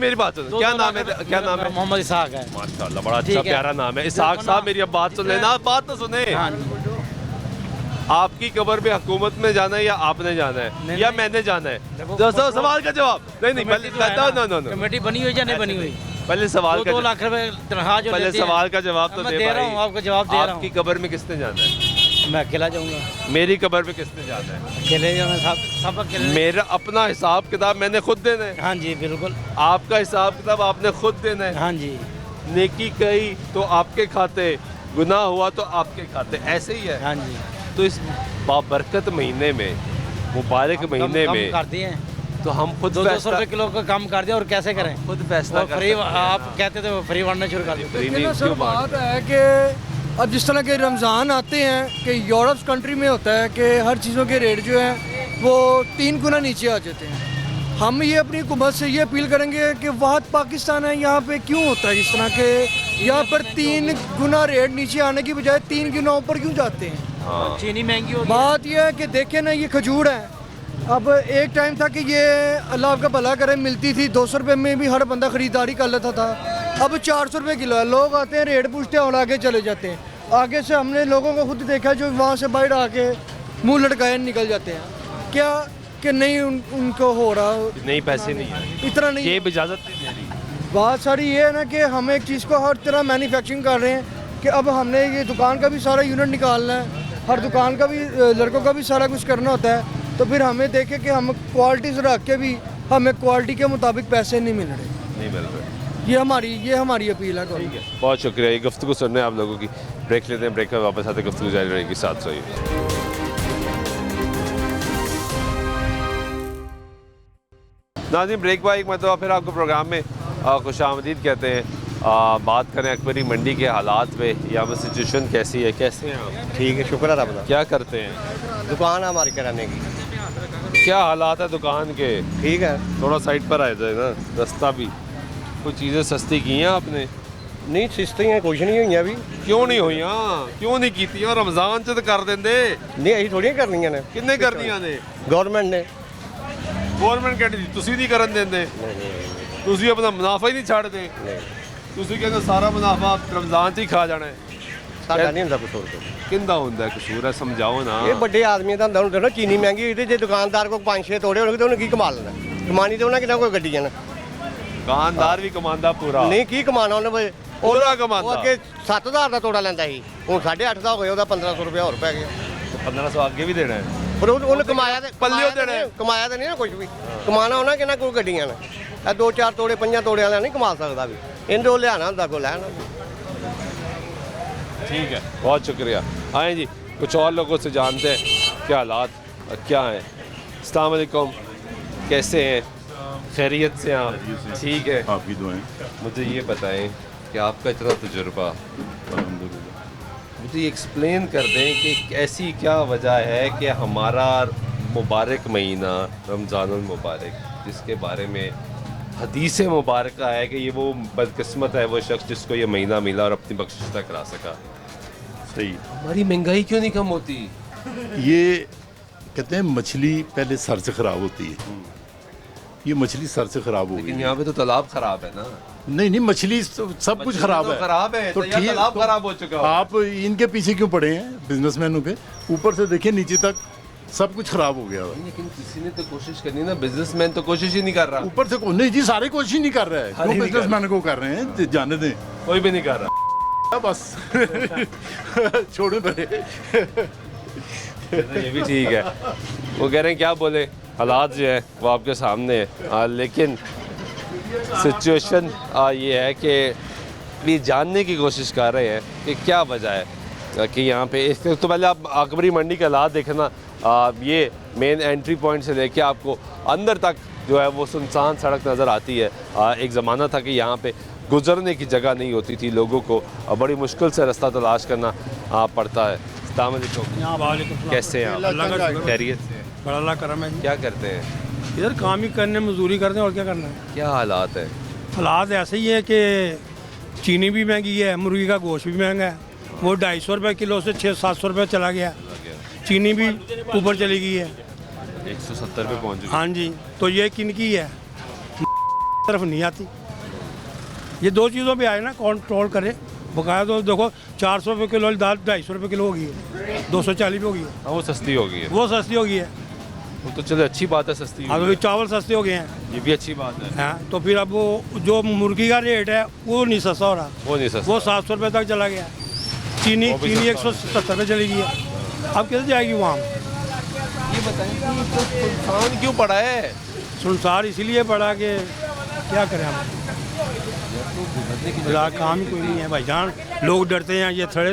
[SPEAKER 1] मेरी बात सुनो। क्या नाम है? क्या नाम है?
[SPEAKER 9] मोहम्मद इसहाक है।
[SPEAKER 1] माशाल्लाह, बड़ा अच्छा प्यारा नाम है इसहाक साहब। मेरी अब बात सुन लेना, बात तो सुने। आपकी कब्र में हुकूमत में जाना है या आपने जाना है या मैंने जाना है? सवाल का जवाब नहीं,
[SPEAKER 9] कमेटी बनी हुई या नहीं बनी हुई?
[SPEAKER 1] पहले सवाल का
[SPEAKER 9] 2 लाख रुपए तनख्वाह जो
[SPEAKER 1] पहले सवाल का जवाब तो
[SPEAKER 9] दे रहा हूँ, आपको जवाब दे रहा हूँ।
[SPEAKER 1] आपकी कब्र में किसने जाना है?
[SPEAKER 9] मैं अकेला जाऊंगा।
[SPEAKER 1] मेरी कब्र में किसने जाना है?
[SPEAKER 9] अकेले जाना, सब अकेले।
[SPEAKER 1] मेरा अपना हिसाब किताब मैंने खुद देना है।
[SPEAKER 9] हाँ जी बिल्कुल।
[SPEAKER 1] आपका हिसाब किताब आपने खुद देना है।
[SPEAKER 9] हाँ जी।
[SPEAKER 1] नेकी कही तो आपके खाते, गुनाह हुआ तो आपके खाते, ऐसे ही है।
[SPEAKER 9] हाँ जी।
[SPEAKER 1] तो इस बाबरकत महीने में, मुबारक महीने में
[SPEAKER 9] कर दिए,
[SPEAKER 1] तो हम खुद
[SPEAKER 9] 200 रुपए किलो का कम कर दिया और कैसे करें?
[SPEAKER 1] खुद फैसला कर
[SPEAKER 9] फ्री, आप कहते थे फ्री बांटना शुरू कर दिया।
[SPEAKER 2] सर बात है कि अब जिस तरह के रमज़ान आते हैं कि यूरोप कंट्री में होता है कि हर चीज़ों के रेट जो हैं वो 3 गुना नीचे आ जाते हैं। हम ये अपनी हुकूमत से ये अपील करेंगे कि वहाँ पाकिस्तान है, यहाँ पे क्यों होता है इस तरह के, यहाँ पर 3 गुना रेट नीचे आने की बजाय 3 गुना ऊपर क्यों जाते हैं?
[SPEAKER 9] चीनी महंगी हो गई।
[SPEAKER 2] बात यह है कि देखें ना, ये खजूर है, अब एक टाइम था कि ये अल्लाह आपका भला करे मिलती थी 200 रुपये में भी हर बंदा ख़रीदारी कर लेता था। अब 400 रुपये किलो है। लोग आते हैं, रेट पूछते हैं और आगे चले जाते हैं। आगे से हमने लोगों को खुद देखा जो वहाँ से बाहर आके मुंह लटकाए निकल जाते हैं। क्या कि नहीं उनको हो रहा,
[SPEAKER 1] नहीं पैसे नहीं है,
[SPEAKER 2] इतना नहीं,
[SPEAKER 1] ये इजाज़त नहीं दे रही।
[SPEAKER 2] बात सारी ये है ना कि हम एक चीज़ को हर तरह मैन्युफैक्चरिंग कर रहे हैं कि अब हमने ये दुकान का भी सारा यूनिट निकालना है, हर दुकान का भी, लड़कों का भी सारा कुछ करना होता है। तो फिर हमें देखे कि हम क्वालिटी से रख के भी हमें क्वालिटी के मुताबिक पैसे नहीं मिल रहे। ये हमारी अपील है।
[SPEAKER 1] बहुत शुक्रिया ये गुफ्तगू सुनने आप लोगों की। ब्रेक लेते हैं, ब्रेक में वापस आते गुफ्तगू जारी रहेगी। साथ सोइए। नाज़रीन, ब्रेक बाद एक मतलब फिर आपको प्रोग्राम में खुशामदीद कहते हैं। बात करें अकबरी मंडी के हालात पे, यहाँ पर सिचुएशन कैसी है, कैसे हैं आप?
[SPEAKER 11] ठीक है, शुक्र है रब दा।
[SPEAKER 1] क्या करते हैं?
[SPEAKER 11] दुकान है हमारी किराने की।
[SPEAKER 1] क्या हालात है दुकान के?
[SPEAKER 11] ठीक है।
[SPEAKER 1] थोड़ा साइड पर आ जाए ना, रास्ता भी। कुछ चीज़ें सस्ती की हैं आपने?
[SPEAKER 11] नहीं सस्तियां कुछ नहीं हुई अभी।
[SPEAKER 1] क्यों नहीं हुई? क्यों नहीं की? रमजान च तो कर देंगे।
[SPEAKER 11] नहीं अभी थोड़ियां करनियां ने।
[SPEAKER 1] किन्ने करनियां ने?
[SPEAKER 11] गवर्नमेंट ने।
[SPEAKER 1] गवर्नमेंट कहती तुसी नहीं करन देंगे, तुसी अपना मुनाफा ही नहीं छाड़ते। तुसी कहते सारा मुनाफा रमजान च ही खा जाना है।
[SPEAKER 11] साਡਾ नहीं ਹੁੰਦਾ कसूर।
[SPEAKER 1] किंदा ਹੁੰਦਾ कसूर है, समझाओ ना।
[SPEAKER 11] ਇਹ ਵੱਡੇ ਆਦਮੀਆਂ ਦਾ ਹੁੰਦਾ ਹੁੰਦਾ ਨਾ, ਚੀਨੀ ਮਹਿੰਗੀ ਹੋਈ ਤੇ ਜੇ ਦੁਕਾਨਦਾਰ ਕੋ 5-6 ਤੋੜੇ ਹੋਣਗੇ ਤੇ ਉਹਨੇ ਕੀ ਕਮਾ ਲੈਣਾ? ਕਮਾਣੀ ਤੇ ਉਹਨਾਂ ਕਿੰਨਾ ਕੋਈ ਗੱਡੀਆਂ ਨੇ।
[SPEAKER 1] दुकानदार भी कमांदा पूरा?
[SPEAKER 11] ਨਹੀਂ ਕੀ ਕਮਾਣਾ ਉਹਨੇ ਬਈ।
[SPEAKER 1] पूरा कमांदा।
[SPEAKER 11] ਉਹ ਅੱਗੇ 7000 ਦਾ ਤੋੜਾ ਲੈਂਦਾ ਸੀ, ਹੁਣ 8.5 ਦਾ ਹੋ ਗਿਆ, ਉਹਦਾ 1500 ਰੁਪਏ ਹੋਰ ਪੈ ਗਿਆ।
[SPEAKER 1] 1500 आगे भी देना है।
[SPEAKER 11] ਪਰ ਉਹਨੇ ਕਮਾਇਆ ਤੇ
[SPEAKER 1] ਪੱਲਿਓ ਦੇਣਾ ਹੈ।
[SPEAKER 11] ਕਮਾਇਆ ਤਾਂ ਨਹੀਂ ਨਾ ਕੁਝ ਵੀ। ਕਮਾਣਾ ਉਹਨਾਂ ਕਿੰਨਾ ਕੋਈ ਗੱਡੀਆਂ ਨੇ। ਇਹ 2-4 ਤੋੜੇ 5 ਤੋੜੇ ਵਾਲਾ ਨਹੀਂ ਕਮਾ ਸਕਦਾ ਵੀ। ਇਹਦੇ ਉਹ ਲਿਆਣਾ ਹੁੰਦਾ ਕੋਈ ਲੈਣਾ।
[SPEAKER 1] ठीक है, बहुत शुक्रिया। आए जी, कुछ और लोगों से जानते हैं क्या हालात क्या हैं। अस्सलाम वालेकुम, कैसे हैं? खैरियत से आप? ठीक है,
[SPEAKER 12] आपकी दुआएं।
[SPEAKER 1] मुझे ये बताएं कि आपका इतना तजुर्बा, मुझे एक्सप्लेन कर दें कि ऐसी क्या वजह है कि हमारा मुबारक महीना रमज़ानुल मुबारक, जिसके बारे में हदीस मुबारक है कि ये वो बदकिस्मत है वो शख्स जिसको ये महीना मिला और अपनी बख्शिश तक करा सका।
[SPEAKER 12] सही।
[SPEAKER 1] हमारी महंगाई क्यों नहीं कम होती?
[SPEAKER 12] ये कहते हैं मछली पहले सर से खराब होती है। ये मछली सर से खराब हो गई।
[SPEAKER 1] लेकिन यहाँ पे तो तालाब खराब है ना।
[SPEAKER 12] नहीं मछली सब कुछ खराब है।
[SPEAKER 1] खराब है तो
[SPEAKER 12] ठीक,
[SPEAKER 1] तालाब खराब हो चुका है।
[SPEAKER 12] आप इनके पीछे क्यों पड़े हैं बिजनेसमैनों के? ऊपर से देखिए नीचे तक सब कुछ खराब हो गया।
[SPEAKER 1] लेकिन किसी ने तो कोशिश करनी ना, बिजनेसमैन तो कोशिश ही नहीं कर रहा।
[SPEAKER 12] ऊपर से नहीं जी, सारे कोशिश नहीं कर रहे हैं। क्यों बिजनेसमैन को कर रहे हैं? जाने दें,
[SPEAKER 1] कोई भी नहीं कर रहा
[SPEAKER 12] बस छोड़ो परे।
[SPEAKER 1] ये भी ठीक है। वो कह रहे हैं क्या बोले, हालात जो है वो आपके सामने है। लेकिन सिचुएशन ये है कि ये जानने की कोशिश कर रहे हैं कि क्या वजह है कि यहाँ पे। इसके तो पहले आप अकबरी मंडी के हालात देखना। ये मेन एंट्री पॉइंट से लेके आपको अंदर तक जो है वो सुनसान सड़क नज़र आती है। एक ज़माना था कि यहाँ पे गुजरने की जगह नहीं होती थी, लोगों को बड़ी मुश्किल से रास्ता तलाश करना पड़ता है। अस्सलाम वालेकुम, कैसे हैं आप? खैरियत से?
[SPEAKER 3] बड़ा अल्लाह करम है।
[SPEAKER 1] क्या करते हैं
[SPEAKER 3] इधर? काम ही करने, मजदूरी करते हैं और क्या करना है।
[SPEAKER 1] क्या हालात है?
[SPEAKER 3] हालात ऐसे ही है कि चीनी भी महंगी है, मुर्गी का गोश्त भी महंगा है। वो 250 रुपये किलो से 600-700 रुपये चला गया। चीनी भी ऊपर चली गई है,
[SPEAKER 1] 170 पे पहुँच गई।
[SPEAKER 3] हाँ जी, तो ये किनकी है? तरफ नहीं आती। ये दो चीज़ों पे आए ना, कंट्रोल करे बकाया। तो देखो 400 रुपये किलो दाल 250 रुपये किलो हो गई है, 240 भी हो गई है।
[SPEAKER 1] हाँ, वो सस्ती हो गई है।
[SPEAKER 3] वो सस्ती हो गई है।
[SPEAKER 1] वो तो चलो अच्छी बात है, सस्ती
[SPEAKER 3] हाँ,
[SPEAKER 1] हुई
[SPEAKER 3] तो
[SPEAKER 1] है।
[SPEAKER 3] चावल सस्ते हो गए हैं।
[SPEAKER 1] ये भी अच्छी बात है।
[SPEAKER 3] हाँ, तो फिर अब वो जो मुर्गी का रेट है वो नहीं सस्ता हो रहा,
[SPEAKER 1] वो नहीं सस्ता,
[SPEAKER 3] वो 700 रुपये तक चला गया। चीनी 170 रुपये चली गई है। अब कैसे जाएगी वहाँ?
[SPEAKER 1] ये बताएं कि तो सुनसान क्यों पड़ा है?
[SPEAKER 3] सुनसार इसीलिए पड़ा कि क्या करें हम, काम ही कोई नहीं है भाईजान। लोग डरते हैं, ये थड़े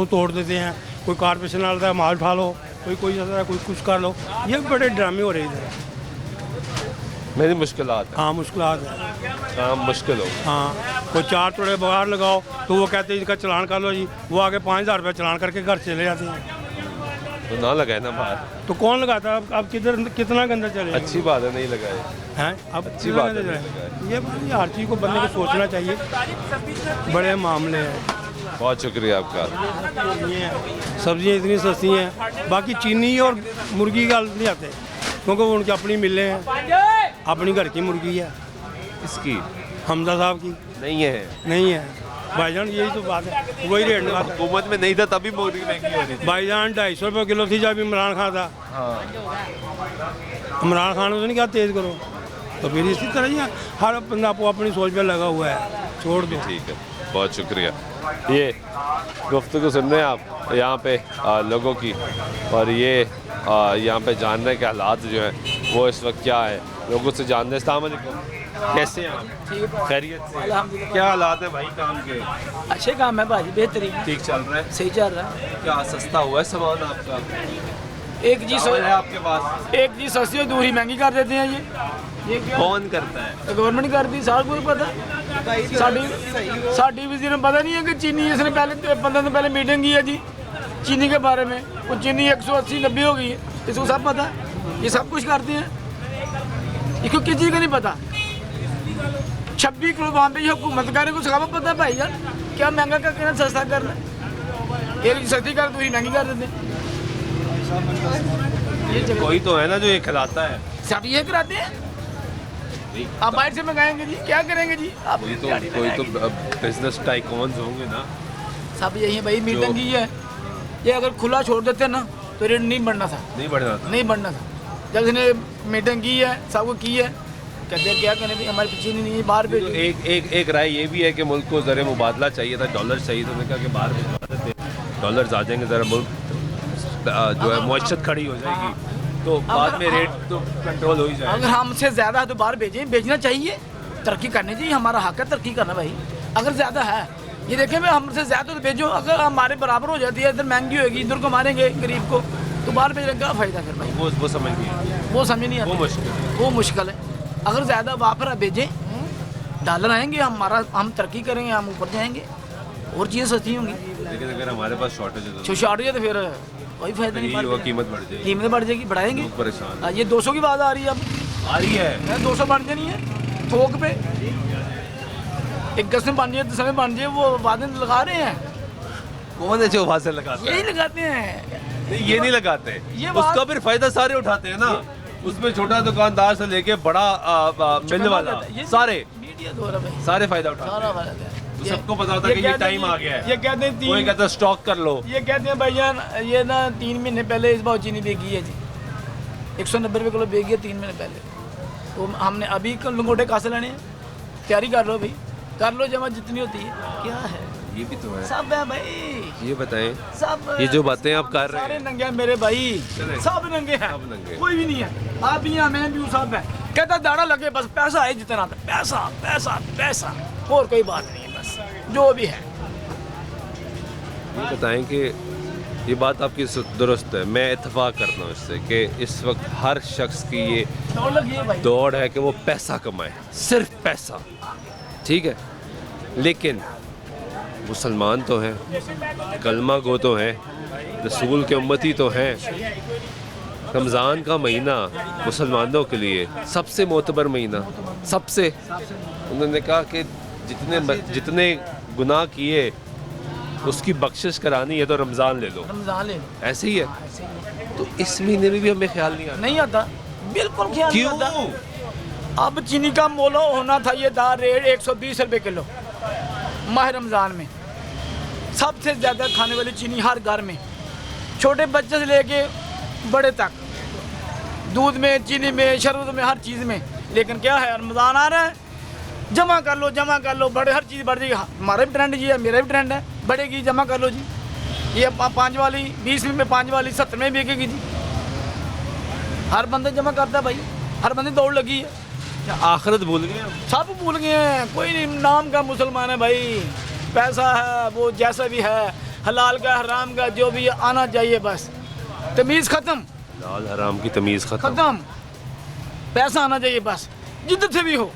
[SPEAKER 3] तोड़ देते हैं। कोई कारपोरेशन आता है, माल उठा लो, कोई जाता है, कोई कुछ कर लो। ये बड़े ड्रामे हो रहे हैं इधर।
[SPEAKER 1] मेरी मुश्किलात है।
[SPEAKER 3] हाँ, मुश्किलात है,
[SPEAKER 1] काम मुश्किल हो।
[SPEAKER 3] हाँ। कोई 4 तोड़े बाहर लगाओ तो वो कहते हैं इसका चलान कर लो जी, वो आगे 5000 रुपये चलान करके घर चले जाते हैं।
[SPEAKER 1] तो ना लगाए ना बाहर।
[SPEAKER 3] तो कौन लगाता है? अब किधर कितना गंदा चले?
[SPEAKER 1] अच्छी बात है, नहीं लगाए
[SPEAKER 3] हैं। अब
[SPEAKER 1] अच्छी बात है, नहीं
[SPEAKER 3] ये हर चीज़ को बंदे को सोचना चाहिए। बड़े मामले हैं।
[SPEAKER 1] बहुत शुक्रिया आपका।
[SPEAKER 3] ये सब्जियाँ इतनी सस्ती हैं, बाकी चीनी और मुर्गी का नहीं आते क्योंकि वो उनकी अपनी मिलें हैं, अपनी घर की मुर्गी है।
[SPEAKER 1] इसकी
[SPEAKER 3] हमजा साहब की
[SPEAKER 1] नहीं है,
[SPEAKER 3] नहीं है भाईजान, यही तो बात है। वही रेट लगा था।
[SPEAKER 1] हुकूमत में नहीं था तभी मुर्गी महंगी हो रही थी
[SPEAKER 3] भाईजान। 250 रुपये किलो थी जब इमरान खान था।
[SPEAKER 1] हाँ।
[SPEAKER 3] इमरान खान को नहीं क्या तेज़ करो, तो फिर इसी तरह ही हर बंदा आपको अपनी सोच पे लगा हुआ है, छोड़ दो।
[SPEAKER 1] ठीक है, बहुत शुक्रिया। ये गुफ्तगू सुन रहे हैं आप यहाँ पे लोगों की, और ये यहाँ पे जान रहे हैं कि हालात जो हैं वो इस वक्त क्या है, लोगों से जान रहे हैं। अस्सलाम वालेकुम, कैसे हैं आप? खैरियत से? क्या हालात है भाई काम के?
[SPEAKER 13] अच्छे काम है भाजी, बेहतरीन
[SPEAKER 1] ठीक चल रहा है?
[SPEAKER 13] सही चल रहा है।
[SPEAKER 1] क्या सस्ता हुआ है सामान आपका?
[SPEAKER 13] एक जी
[SPEAKER 1] है आपके पास?
[SPEAKER 13] एक जी सस्ती और दूसरी महंगी कर देते हैं। ये क्या
[SPEAKER 1] कौन करता है?
[SPEAKER 13] तो गवर्नमेंट करती है, सारा कुछ पता। साड़ी वजीर ने पता नहीं है कि चीनी इसने पहले 15 दिन पहले मीटिंग की है जी चीनी के बारे में, वो चीनी 180-90 हो गई है, इसको सब पता है, ये सब कुछ करते हैं, इसको किसी को नहीं पता। 26 किलो वहाँ पे हुकूमत करे को सब पता है भाई यार, क्या महंगा का कहना सस्ता करना, एक सस्ती कर दूसरी महंगी कर देते।
[SPEAKER 1] कोई तो है ना जो ये खिलाता है,
[SPEAKER 13] सब ये कराते हैं, आप बाहर से मंगाएंगे जी, क्या करेंगे जी आप?
[SPEAKER 1] कोई तो बिजनेस टाइकॉन्स होंगे ना,
[SPEAKER 13] सब यही है भाई, मीटिंग की है, ये अगर खुला छोड़ देते ना तो रेट नहीं बढ़ना था,
[SPEAKER 1] नहीं बढ़ना था।
[SPEAKER 13] जब इसने मीटिंग की है, सबको की है, कहते हैं क्या करें भाई, हमारी चीनी नहीं है बाहर भेजो।
[SPEAKER 1] एक राय ये भी है कि मुल्क को ज़रा मुबादला चाहिए था, डॉलर चाहिए था, उन्होंने कहा कि बाहर भिजवा देते, डॉलर्स आ जाएंगे, ज़रा मुल्क जो है मुआशत खड़ी हो जाएगी, तो बाद में रेट तो कंट्रोल हो ही जाएगा।
[SPEAKER 13] अगर हमसे ज़्यादा है तो बाहर भेजें, भेजना चाहिए, तरक्की करनी चाहिए, हमारा हक है तरक्की करना भाई। अगर ज़्यादा है ये देखें भाई, हमसे ज़्यादा तो भेजो, अगर हमारे बराबर हो जाती है, इधर महंगी होगी, इधर को मारेंगे गरीब को, तो बाहर भेजने का फ़ायदा फिर भाई?
[SPEAKER 1] वो समझ नहीं,
[SPEAKER 13] वो समझ नहीं आता, वो मुश्किल है। अगर ज़्यादा वापरा भेजें, डॉलर आएंगे, हम तरक्की करेंगे, हम ऊपर जाएंगे, और चीज़ें सस्ती होंगी।
[SPEAKER 1] लेकिन अगर हमारे पास शॉर्टेज
[SPEAKER 13] है तो फिर कोई फायदा नहीं,
[SPEAKER 1] कीमत बढ़ जाएगी,
[SPEAKER 13] बढ़ाएंगे,
[SPEAKER 1] परेशान।
[SPEAKER 13] ये 200 की बात आ रही है, अब
[SPEAKER 1] आ रही है,
[SPEAKER 13] 200 बन जानी है थोक पे, 1 में बन जाए, 10 में बन जाए, वो वादे लगा रहे हैं।
[SPEAKER 1] कौन है जो वादे लगाते हैं?
[SPEAKER 13] यही लगाते हैं,
[SPEAKER 1] ये नहीं लगाते, उसका फिर फायदा सारे उठाते हैं ना, उसमें छोटा दुकानदार से लेके बड़ा मिल वाला, सारे फायदा उठाते हैं। तो सबको पता होता है कि ये टाइम आ गया है,
[SPEAKER 13] ये कहते हैं
[SPEAKER 1] कोई कहता है स्टॉक कर लो,
[SPEAKER 13] ये कहते हैं भाईजान ये ना 3 महीने पहले इस बार चीनी बेची है जी, 190 रुपये किलो बेची है 3 महीने पहले, तो हमने अभी लंगोटे कहाँ से लेने हैं? तैयारी कर लो भाई, कर लो जमा जितनी होती है, क्या है
[SPEAKER 1] ये भी तो है,
[SPEAKER 13] सब है भाई,
[SPEAKER 1] ये बताएं,
[SPEAKER 13] सब
[SPEAKER 1] ये जो बातें आप कर रहे हैं,
[SPEAKER 13] सारे नंगे हैं मेरे भाई, सब नंगे हैं, कोई भी नहीं है, आप भी हैं, मैं भी, सब है, कहता दाड़ा लगे बस, पैसा है जितना, पैसा पैसा पैसा, और कोई बात नहीं है, बस जो भी है।
[SPEAKER 1] ये बताएं कि ये बात आपकी दुरुस्त है, मैं इत्तेफाक करता हूँ इससे कि इस वक्त हर शख्स की ये दौड़ है कि वो पैसा कमाए, सिर्फ पैसा, ठीक है, लेकिन मुसलमान तो हैं, कलमा गो तो हैं, रसूल के उम्मती तो हैं। रमज़ान का महीना मुसलमानों के लिए सबसे मोतबर महीना, सबसे, उन्होंने कहा कि जितने गुनाह किए उसकी बख्शिश करानी है तो रमज़ान ले लो, ऐसे ही है। तो इस महीने में भी हमें ख्याल नहीं आता,
[SPEAKER 13] बिल्कुल ख्याल नहीं आता। अब चीनी का मोल होना था, ये था रेट 120 रुपये किलो माह रमज़ान में, सबसे ज़्यादा खाने वाली चीनी हर घर में, छोटे बच्चे से लेके बड़े तक, दूध में, चीनी में, शरबत में, हर चीज़ में। लेकिन क्या है, रमज़ान आ रहा है, जमा कर लो, बड़े हर चीज़ बढ़ जाएगी। हमारा भी ट्रेंड जी है, मेरा भी ट्रेंड है, बढ़ेगी, जमा कर लो जी। ये 5 वाली 20 में 5 वाली 70 में बिकेगी जी। हर बंदा जमा करता है भाई, हर बंदे दौड़ लगी है।
[SPEAKER 1] आखिरत भूल गए,
[SPEAKER 13] सब भूल गए हैं, कोई नहीं नाम का मुसलमान है भाई, पैसा है वो जैसा भी है, हलाल का हराम का जो भी आना चाहिए, बस तमीज़ ख़त्म,
[SPEAKER 1] हलाल हराम की तमीज़
[SPEAKER 13] ख़त्म, पैसा आना चाहिए बस, जिधर से भी हो।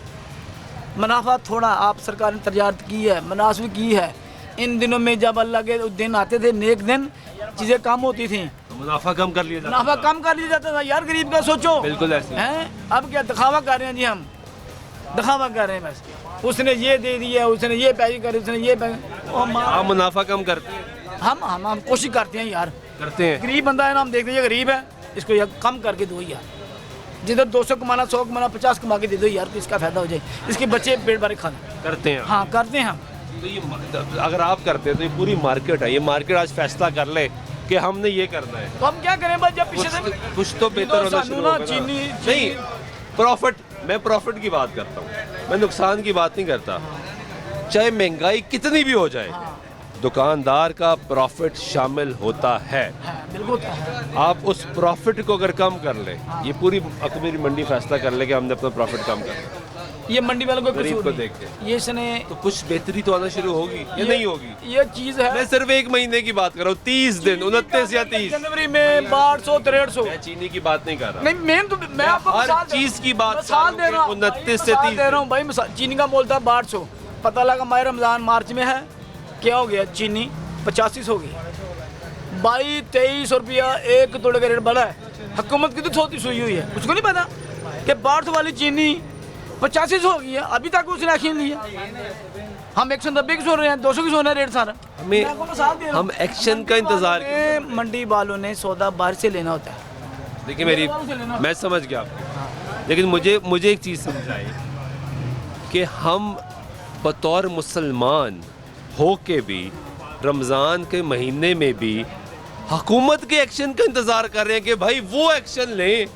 [SPEAKER 13] मुनाफा थोड़ा आप सरकार ने तजारत की है, मुनासिब की है। इन दिनों में जब अल्लाह के दिन आते थे, नेक दिन, चीज़ें कम होती थी,
[SPEAKER 1] तो मुनाफा कम कर लिया
[SPEAKER 13] जाता था यार, गरीब का सोचो,
[SPEAKER 1] बिल्कुल ऐसे
[SPEAKER 13] हैं। अब क्या दिखावा कर रहे हैं जी, हम दिखावा कर रहे हैं बस, उसने ये दे दिया, उसने ये पैसे करे, उसने ये पैसे,
[SPEAKER 1] हम मुनाफा कम करते हैं,
[SPEAKER 13] हम कोशिश करते हैं यार,
[SPEAKER 1] करते हैं।
[SPEAKER 13] गरीब बंदा है ना, हम देखते हैं गरीब है, इसको यार कम करके दो यार, जिधर 200 कमाना 100 कमाना 50 कमा के दे दो यार, तो इसका फायदा हो जाए, इसके बच्चे पेट भरे खाना
[SPEAKER 1] करते हैं।
[SPEAKER 13] हाँ करते हैं हम।
[SPEAKER 1] तो ये अगर आप करते हैं तो ये पूरी मार्केट है, ये मार्केट आज फैसला कर ले कि हमने ये करना है,
[SPEAKER 13] तो हम क्या करें भाई, जब पीछे से
[SPEAKER 1] कुछ तो बेहतर होना शुरू होगा ना। नहीं, प्रॉफिट, मैं प्रॉफिट की बात करता हूँ, मैं नुकसान की बात नहीं करता। चाहे महंगाई कितनी भी हो जाए, दुकानदार का प्रॉफिट शामिल होता है,
[SPEAKER 13] बिल्कुल।
[SPEAKER 1] आप उस प्रॉफिट को अगर कम कर ले, ये पूरी अकबरी मंडी फैसला कर ले कि हमने अपना प्रॉफिट कम कर,
[SPEAKER 13] ये मंडी वालों को
[SPEAKER 1] गरीब को देख के
[SPEAKER 13] ये इसने
[SPEAKER 1] तो कुछ बेहतरी तो आना शुरू होगी या नहीं होगी?
[SPEAKER 13] ये चीज़ है,
[SPEAKER 1] मैं सिर्फ 1 महीने की बात कर रहा हूँ, 30 दिन, 29 या 30
[SPEAKER 13] जनवरी में 1200-1300।
[SPEAKER 1] मैं चीनी की बात नहीं कर रहा,
[SPEAKER 13] नहीं मैं आपको
[SPEAKER 1] हर चीज की बात
[SPEAKER 13] 29 से 30
[SPEAKER 1] दे रहा
[SPEAKER 13] हूँ भाई। चीनी का मोल था 1200, पता लगा माह रमज़ान मार्च में है, क्या हो गया, चीनी 85 हो गई, 22-23 रुपया एक तोड़े का रेट बढ़ा है। हुकूमत की तो छोटी सुई हुई है, उसको नहीं पता कि 1200 वाली चीनी 85 हो गई है, अभी तक उसने एक्शन लिया। हम 190 की सुन रहे हैं, 200 की सुन रहे हैं रेट सारा।
[SPEAKER 1] हम एक्शन का इंतजार
[SPEAKER 13] मंडी वालों ने सौदा बाहर से लेना होता है।
[SPEAKER 1] देखिए मेरी, मैं समझ गया आपको, लेकिन मुझे एक चीज़ समझाइए कि हम बतौर मुसलमान हो के भी रमज़ान के महीने में भी हुकूमत के एक्शन का इंतज़ार कर रहे हैं कि भाई वो एक्शन लें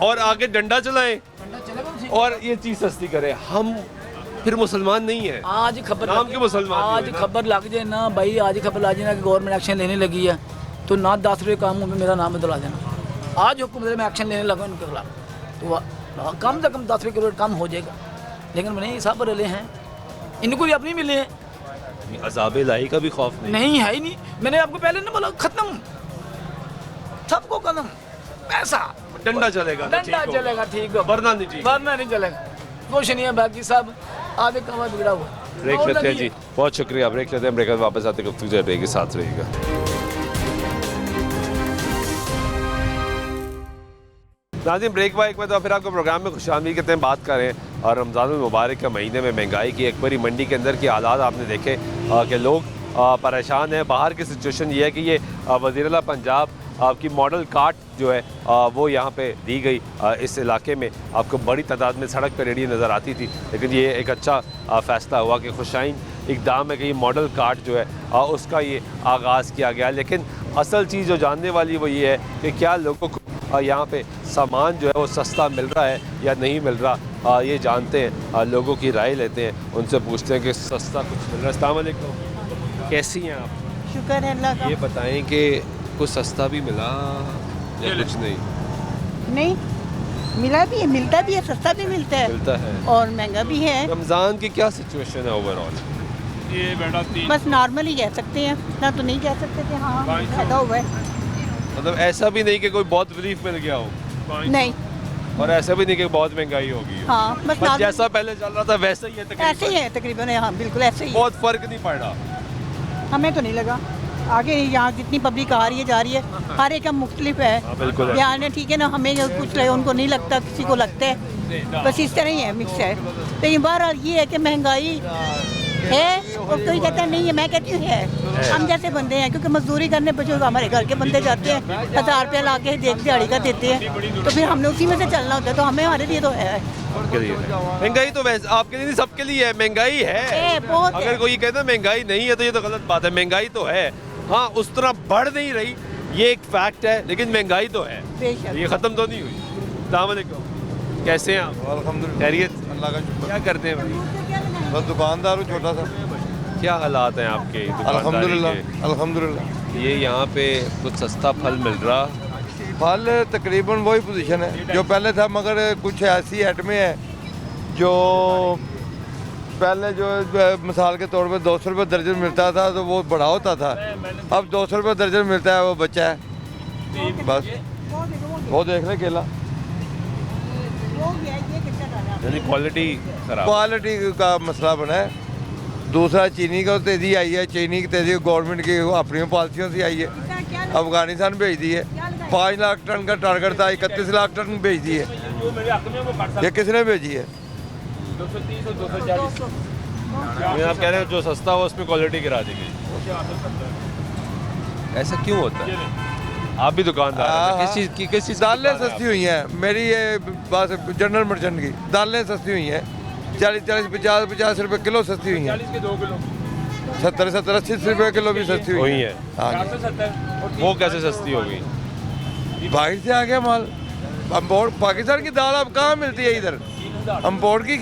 [SPEAKER 1] और आगे डंडा चलाएं और ये चीज़ सस्ती करें। हम फिर मुसलमान नहीं है।
[SPEAKER 13] आज खबर
[SPEAKER 1] नाम के मुसलमान
[SPEAKER 13] आज खबर लग जाए ना भाई, आज खबर लग जाए ना कि गवर्नमेंट एक्शन लेने लगी है, तो ना 10 रुपये काम में मेरा नाम बदला देना। आज हुकूमत में एक्शन लेने लगा उनके खिलाफ, तो कम से कम 10 रुपये किलो कम हो जाएगा। लेकिन नहीं, सब रले हैं, इनको भी अपनी मिले हैं।
[SPEAKER 1] अज़ाबे लाई का भी खौफ
[SPEAKER 13] नहीं है ही नहीं। मैंने आपको पहले ना बोला, खत्म सबको खत्म, पैसा
[SPEAKER 1] डंडा चलेगा,
[SPEAKER 13] डंडा चलेगा, ठीक है,
[SPEAKER 1] वरना नहीं, ठीक,
[SPEAKER 13] वरना नहीं चलेगा। कुछ नहीं है, बाकी सब आधे कमा बिगड़ा हुआ।
[SPEAKER 1] ब्रेक लेते हैं जी, बहुत शुक्रिया। ब्रेक लेते हैं, ब्रेक वापस आते गुफ्तगू जारी रहेगी, साथ रहेगा। नाज़रीन, ब्रेक वाइक में तो फिर आपको प्रोग्राम में खुशामदीद कहते हैं, बात करें और रमज़ान मुबारक के महीने में महंगाई की, एक बारी मंडी के अंदर के हालात आपने देखे कि लोग परेशान हैं। बाहर की सिचुएशन ये है कि ये वज़ीर-ए-आला पंजाब आपकी मॉडल कार्ट जो है वो यहाँ पे दी गई। इस इलाके में आपको बड़ी तादाद में सड़क पर रेहड़ियाँ नज़र आती थी, लेकिन ये एक अच्छा फ़ैसला हुआ कि खुशाइन इक़दाम है कि ये मॉडल कार्ट जो है उसका ये आगाज़ किया गया। लेकिन असल चीज़ जो जानने वाली वो ये है कि क्या लोगों को यहाँ पे सामान जो है वो सस्ता मिल रहा है या नहीं मिल रहा, ये जानते हैं, लोगों की राय लेते हैं, उनसे पूछते हैं कि सस्ता कुछ मिल रहा है। अस्सलाम वालेकुम, कैसी हैं आप?
[SPEAKER 14] शुक्र है अल्लाह का।
[SPEAKER 1] ये बताएं कि कुछ सस्ता भी मिला या कुछ नहीं?
[SPEAKER 14] नहीं मिला भी है, मिलता भी है, सस्ता भी मिलता है और महंगा भी है।
[SPEAKER 1] रमज़ान की क्या सिचुएशन है ओवरऑल?
[SPEAKER 6] ये बेटा
[SPEAKER 14] बस नॉर्मल ही कह सकते हैं, ना तो नहीं कह सकते कि हाँ फायदा हुआ है।
[SPEAKER 1] मतलब ऐसा भी नहीं कि कोई बहुत रिलीफ मिल गया हो,
[SPEAKER 14] नहीं,
[SPEAKER 1] और ऐसा भी नहीं कि बहुत महंगाई होगी।
[SPEAKER 14] हाँ बस
[SPEAKER 1] जैसा पहले चल रहा था वैसा ही है तकरीबन।
[SPEAKER 14] ऐसे ही है तकरीबन, हाँ बिल्कुल ऐसे ही।
[SPEAKER 1] बहुत फर्क नहीं पड़ रहा,
[SPEAKER 14] हमें तो नहीं लगा। आगे यहाँ जितनी पब्लिक आ रही है जा रही है, हर एक का मुख्तलिफ है।
[SPEAKER 1] बिल्कुल
[SPEAKER 14] यहाँ ठीक है ना, हमें कुछ लगे, उनको नहीं लगता, किसी को लगता है, बस इस तरह ही है, मिक्स है। लेकिन बहरहाल ये है कि महंगाई है और कोई कहता नहीं है, मैं कहती हूँ है। हम जैसे बंदे हैं, क्योंकि मजदूरी करने पर जो हमारे घर के बंदे जाते हैं 1000 रुपया ला के दिहाड़ी का देते हैं, तो फिर हमने उसी में से चलना होता है, तो हमें हमारे लिए तो है
[SPEAKER 1] महंगाई। तो वैसे आपके लिए नहीं, सबके लिए है, महंगाई है
[SPEAKER 14] बहुत।
[SPEAKER 1] अगर कोई कहता है महंगाई नहीं है तो ये तो गलत बात है। महंगाई तो है, हाँ उस तरह बढ़ नहीं रही, ये एक फैक्ट है, लेकिन महंगाई तो है, ये ख़त्म तो नहीं हुई। अस्सलाम वालेकुम, कैसे हैं आप?
[SPEAKER 6] अल्हम्दुलिल्लाह,
[SPEAKER 1] खैरियत?
[SPEAKER 6] अल्लाह का शुक्र।
[SPEAKER 1] क्या करते हैं भाई?
[SPEAKER 6] बस दुकानदार हूँ छोटा सा।
[SPEAKER 1] क्या हालात हैं आपके दुकानदारी के?
[SPEAKER 6] अल्हम्दुलिल्लाह।
[SPEAKER 1] ये यहाँ पे कुछ सस्ता फल मिल रहा?
[SPEAKER 6] फल तकरीबन वही पोजीशन है जो पहले था, मगर कुछ ऐसी आइटमें हैं जो पहले जो मिसाल के तौर पे 200 रुपये दर्जन मिलता था तो वो बड़ा होता था, अब 200 रुपये दर्जन मिलता है, वो बच्चा है बस। वो देख ले केला,
[SPEAKER 1] यानी क्वालिटी खराब,
[SPEAKER 6] क्वालिटी का मसला बना है। दूसरा चीनी का तेज़ी आई है, चीनी की तेज़ी गवर्नमेंट की अपनी पॉलिसियों से आई है। अफगानिस्तान भेज दी है, 5 लाख टन का टारगेट था, 31 लाख टन भेज दी है। ये किसने भेजी है?
[SPEAKER 1] 230 और 240। आप कह रहे हैं जो सस्ता हो उसमें क्वालिटी गिरा दी गई, ऐसा क्यों होता है? आप भी दुकानदार हैं, किस चीज़
[SPEAKER 6] दालें सस्ती हुई हैं। मेरी ये बात जनरल मर्चेंट की, दालें सस्ती हुई हैं, 40-40, 50-50 रुपये किलो सस्ती हुई हैं। 70-70, 80 रुपये किलो भी सस्ती हुई
[SPEAKER 1] है। वो कैसे सस्ती हो गई?
[SPEAKER 6] बाहर से आ गया माल। इम्पोर्ट, पाकिस्तान की दाल अब कहाँ मिलती है इधर? इम्पोर्ट की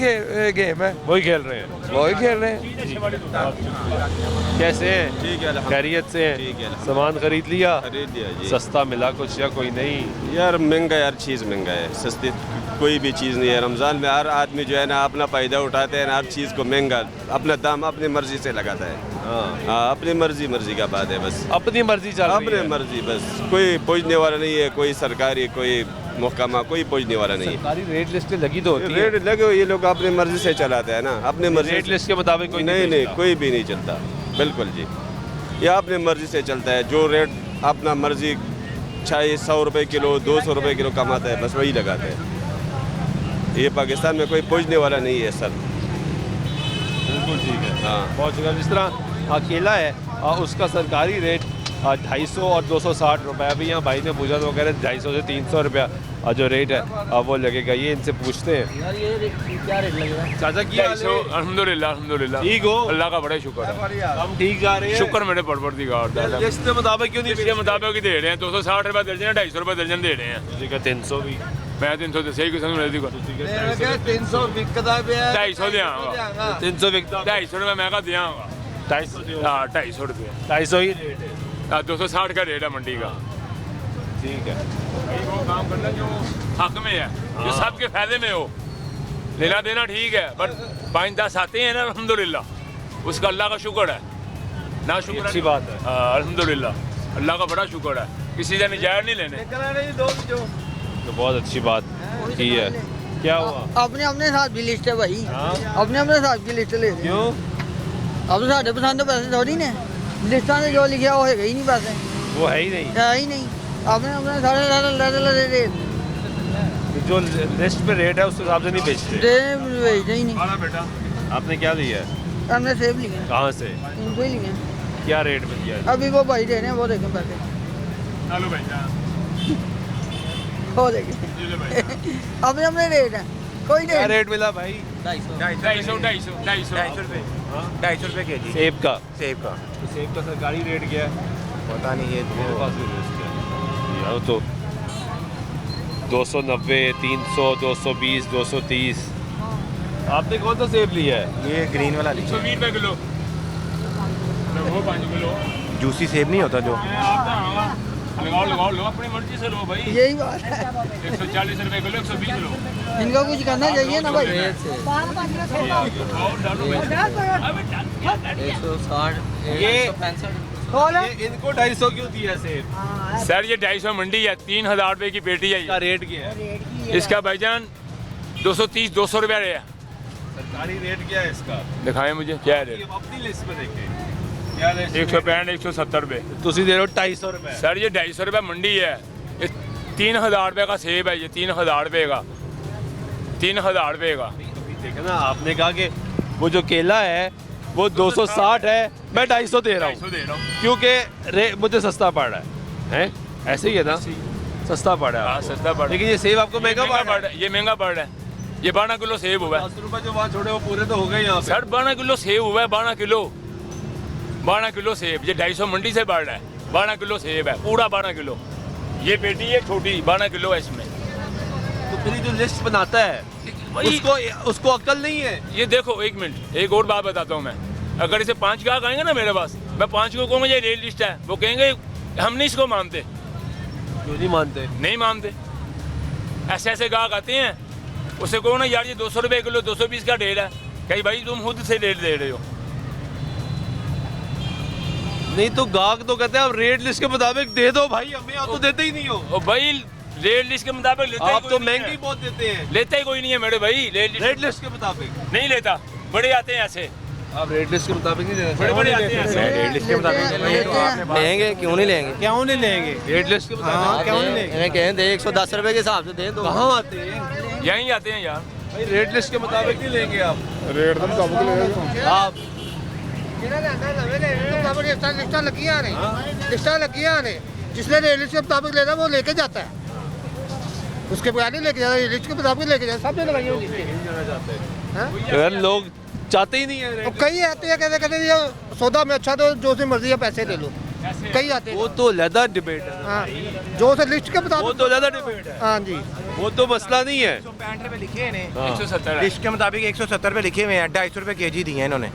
[SPEAKER 6] गेम है,
[SPEAKER 1] वही खेल रहे हैं,
[SPEAKER 6] वही खेल रहे हैं।
[SPEAKER 1] कैसे हैं? ठीक है, खैरियत से हैं?
[SPEAKER 6] ठीक है,
[SPEAKER 1] सामान खरीद लिया?
[SPEAKER 6] खरीद लिया जी।
[SPEAKER 1] सस्ता मिला कुछ या कोई नहीं?
[SPEAKER 15] यार महंगा, यार चीज़ महंगा है, सस्ती कोई भी चीज़ नहीं है। रमज़ान में हर आदमी जो है ना अपना फ़ायदा उठाते हैं, हर चीज़ को महंगा, अपना दाम अपनी मर्जी से लगाता है। हाँ, अपनी मर्जी का बात है, बस
[SPEAKER 1] अपनी मर्जी चल रही है,
[SPEAKER 15] अपनी मर्जी, बस कोई पूछने वाला नहीं है, कोई सरकारी कोई मुहकमा, कोई पूछने वाला नहीं है।
[SPEAKER 1] सरकारी रेट लिस्ट लगी तो होती है,
[SPEAKER 15] रेट लगे हुए, ये लोग अपनी मर्जी से चलाते हैं ना, अपने मर्जी
[SPEAKER 1] रेट लिस्ट के मुताबिक कोई
[SPEAKER 15] नहीं, कोई भी नहीं चलता। बिल्कुल जी, ये अपने मर्जी से चलता है। जो रेट अपना मर्जी चाहे 100 रुपये किलो 200 रुपये किलो कमाता है, बस वही लगाते हैं। ये पाकिस्तान में कोई पूछने वाला नहीं है सर।
[SPEAKER 1] बिल्कुल ठीक है।
[SPEAKER 15] हाँ,
[SPEAKER 1] बहुत शुक्रिया। जिस तरह केला है उसका सरकारी रेट 250 और 260 रुपये। अभी यहाँ भाई ने पूछा तो वो कह रहे 250 से 300 रुपया जो रेट है वो लगेगा। ये इनसे पूछते हैं
[SPEAKER 10] यार ये क्या रेट लगेगा
[SPEAKER 1] चाचा की हाल है?
[SPEAKER 7] अल्हम्दुलिल्लाह अल्हम्दुलिल्लाह,
[SPEAKER 1] ठीक हो?
[SPEAKER 7] अल्लाह का बड़ा शुक्र है,
[SPEAKER 1] हम ठीक जा रहे हैं।
[SPEAKER 7] शुक्र मेरे परवरदिगार।
[SPEAKER 1] लिस्ट के मुताबिक क्यों नहीं?
[SPEAKER 7] इसके मुताबिक ही दे रहे हैं, 260 रुपये दर्जन, 250 रुपये दर्जन दे रहे हैं।
[SPEAKER 1] ठीक है, 300 भी
[SPEAKER 7] मैं 300 तो सही किस्म में
[SPEAKER 6] 300 बिकदा पे है,
[SPEAKER 7] 250 दियांगा,
[SPEAKER 1] 300 बिकता
[SPEAKER 7] 250 रुपये मैं का दियांगा।
[SPEAKER 1] 250
[SPEAKER 7] हाँ 250 रुपये,
[SPEAKER 1] 250 ही रेट है।
[SPEAKER 7] 260 का रेट है मंडी का।
[SPEAKER 1] ठीक है,
[SPEAKER 7] भाई वो काम करना जो हक में है, जो सबके फायदे में हो। लेना देना ठीक है, बट 5-10 आते हैं ना अल्हम्दुलिल्लाह, उसका अल्लाह का शुक्र है ना। शुक्र
[SPEAKER 1] अच्छी बात है।
[SPEAKER 7] अल्हम्दुलिल्लाह, अल्लाह का बड़ा शुक्र है, किसी से नजायज नहीं लेने।
[SPEAKER 1] तो बहुत अच्छी बात की है। क्या हुआ?
[SPEAKER 13] अपने अपने साथ भी लिस्ट है भाई, अपने अपने साथ की लिस्ट ले।
[SPEAKER 1] क्यों?
[SPEAKER 13] अब साढ़े पसंद पैसे थोड़ी ने, लिस्टा से जो लिखा वो है ही नहीं पैसे,
[SPEAKER 1] वो है ही नहीं।
[SPEAKER 13] है ही नहीं। अपने अपने सारे रेट
[SPEAKER 1] जो लिस्ट पे रेट है उस हिसाब से नहीं बेचते।
[SPEAKER 13] भेजते ही नहीं।
[SPEAKER 7] बेटा
[SPEAKER 1] आपने क्या लिया है?
[SPEAKER 13] हमने सेब लिए,
[SPEAKER 1] कहाँ से?
[SPEAKER 13] इनको ही लिए।
[SPEAKER 1] क्या रेट में दिया है?
[SPEAKER 13] अभी वो भाई दे रहे हैं, वो देखें पैसे,
[SPEAKER 7] चलो भाई
[SPEAKER 13] वो देखें। अपने अपने रेट है, कोई
[SPEAKER 1] क्या
[SPEAKER 13] रेट।
[SPEAKER 1] रेट मिला भाई?
[SPEAKER 7] 250 रुपये
[SPEAKER 11] 250 रुपये के जी
[SPEAKER 1] सेब का?
[SPEAKER 11] सेब का।
[SPEAKER 1] तो सेब का सरकारी रेट क्या है?
[SPEAKER 11] पता नहीं, ये
[SPEAKER 1] मेरे पास भी लिस्ट है यार। तो 290, 300, 220, 230। आपने कौन सा सेब लिया है?
[SPEAKER 11] ये ग्रीन वाला
[SPEAKER 7] 120 रुपये किलो, वो 5 किलो।
[SPEAKER 11] जूसी सेब नहीं होता जो।
[SPEAKER 7] लगाओ लगाओ लो, अपनी मर्जी से लो भाई।
[SPEAKER 13] यही बात है,
[SPEAKER 7] 140 रुपये किलो, 120 किलो।
[SPEAKER 13] इनको कुछ करना चाहिए ना भाई।
[SPEAKER 10] 160
[SPEAKER 1] इनको 250 क्यों दिया सेब?
[SPEAKER 7] सर ये 250 मंडी है, 3000 रुपये की पेटी है।
[SPEAKER 1] इसका रेट क्या है?
[SPEAKER 7] इसका भाईजान 230-200 रुपया है।
[SPEAKER 1] सरकारी रेट क्या है इसका?
[SPEAKER 7] दिखाएं मुझे क्या है रेट।
[SPEAKER 1] अपनी लिस्ट में देखें क्या रेट?
[SPEAKER 7] 165 170 रुपये।
[SPEAKER 1] तुसी दे रहे हो 250 रुपये।
[SPEAKER 7] सर ये 250 रुपये मंडी है, ये 3000 रुपये का सेब है, ये 3000 रुपये का, 3000 रुपये का।
[SPEAKER 1] देखा ना, आपने कहा कि वो जो केला है वो 260 है, मैं 250 दे रहा हूँ क्योंकि मुझे सस्ता पड़ रहा है। ऐसे ही है ना, सस्ता पड़ रहा है।
[SPEAKER 7] हाँ सस्ता पड़ रहा है,
[SPEAKER 1] लेकिन ये सेब आपको महंगा पड़ रहा
[SPEAKER 7] है, ये महंगा पड़ रहा है। ये 12 किलो सेब हुआ है।
[SPEAKER 1] 10 रुपये जो वहाँ छोड़े वो पूरे तो हो गए यहाँ पे।
[SPEAKER 7] सर 12 किलो सेब हुआ है, 12 किलो, 12 किलो सेब। ये 250 मंडी से बढ़ रहा है, 12 किलो सेब है, पूरा 12 किलो। ये पेटी है छोटी, 12 किलो है इसमें।
[SPEAKER 1] तो फिर जो लिस्ट बनाता है उसको अक्ल नहीं है।
[SPEAKER 7] ये देखो एक मिनट, एक और बात बताता हूँ मैं। अगर इसे 5 ग्राहक आएंगे ना मेरे पास, मैं 5 को कहूँगा ये रेट लिस्ट है, वो कहेंगे हम नहीं इसको मानते।
[SPEAKER 1] क्यों नहीं मानते?
[SPEAKER 7] नहीं मानते। ऐसे ऐसे ग्राहक आते हैं, उसे कहो ना यार ये 200 रुपये किलो, 220 का रेट है, कहीं भाई तुम खुद से रेट दे रहे हो।
[SPEAKER 1] नहीं तो गाहक तो कहते हैं आप रेट लिस्ट के मुताबिक दे दो भाई हमें, आप तो देते ही नहीं हो।
[SPEAKER 7] और भाई रेट लिस्ट के मुताबिक लेते
[SPEAKER 1] आप तो महंगी बहुत देते हैं।
[SPEAKER 7] लेते ही कोई नहीं है मेरे भाई,
[SPEAKER 1] रेट लिस्ट के मुताबिक
[SPEAKER 7] नहीं लेता। बड़े आते हैं ऐसे,
[SPEAKER 1] आप रेट लिस्ट के मुताबिक नहीं देते।
[SPEAKER 7] बड़े बड़े आते हैं ऐसे।
[SPEAKER 11] रेट लिस्ट के मुताबिक लेंगे, क्यों नहीं लेंगे?
[SPEAKER 1] क्यों नहीं लेंगे? रेट लिस्ट के मुताबिक क्यों नहीं लेंगे?
[SPEAKER 11] इन्हें कहें दे 110 रुपये के हिसाब से दे दो।
[SPEAKER 1] कहाँ आते हैं?
[SPEAKER 7] यहीं आते हैं यार
[SPEAKER 1] भाई रेट लिस्ट के मुताबिक नहीं लेंगे आप।
[SPEAKER 2] रेट तो मुताबिक लेंगे
[SPEAKER 1] आप
[SPEAKER 2] लिस्टा लगियां ने, लिस्टा लगियां ने, जिसने रेट लिस्ट के मुताबिक लेना वो लेके जाता है, उसके बगैर नहीं लेके जाता। लिस्ट के मुताबिक लेके जाता, सबने लगाई हुई लिस्ट।
[SPEAKER 1] अगर लोग चाहते ही नहीं है।
[SPEAKER 2] तो कई आते हैं, कहते कहते ये सौदा में अच्छा तो जो से मर्जी है पैसे ले लो। कई आते हैं,
[SPEAKER 1] वो तो ज़्यादा डिबेट है।
[SPEAKER 2] हाँ, जो से लिस्ट के मुताबिक,
[SPEAKER 1] वो तो ज़्यादा डिबेट है।
[SPEAKER 2] हाँ जी,
[SPEAKER 1] वो तो मसला नहीं है।
[SPEAKER 11] 165 रुपये लिखे हैं इन्हें,
[SPEAKER 7] 170
[SPEAKER 11] लिस्ट के मुताबिक 170 रुपये लिखे हुए हैं, 250 रुपये केजी दिए हैं इन्होंने।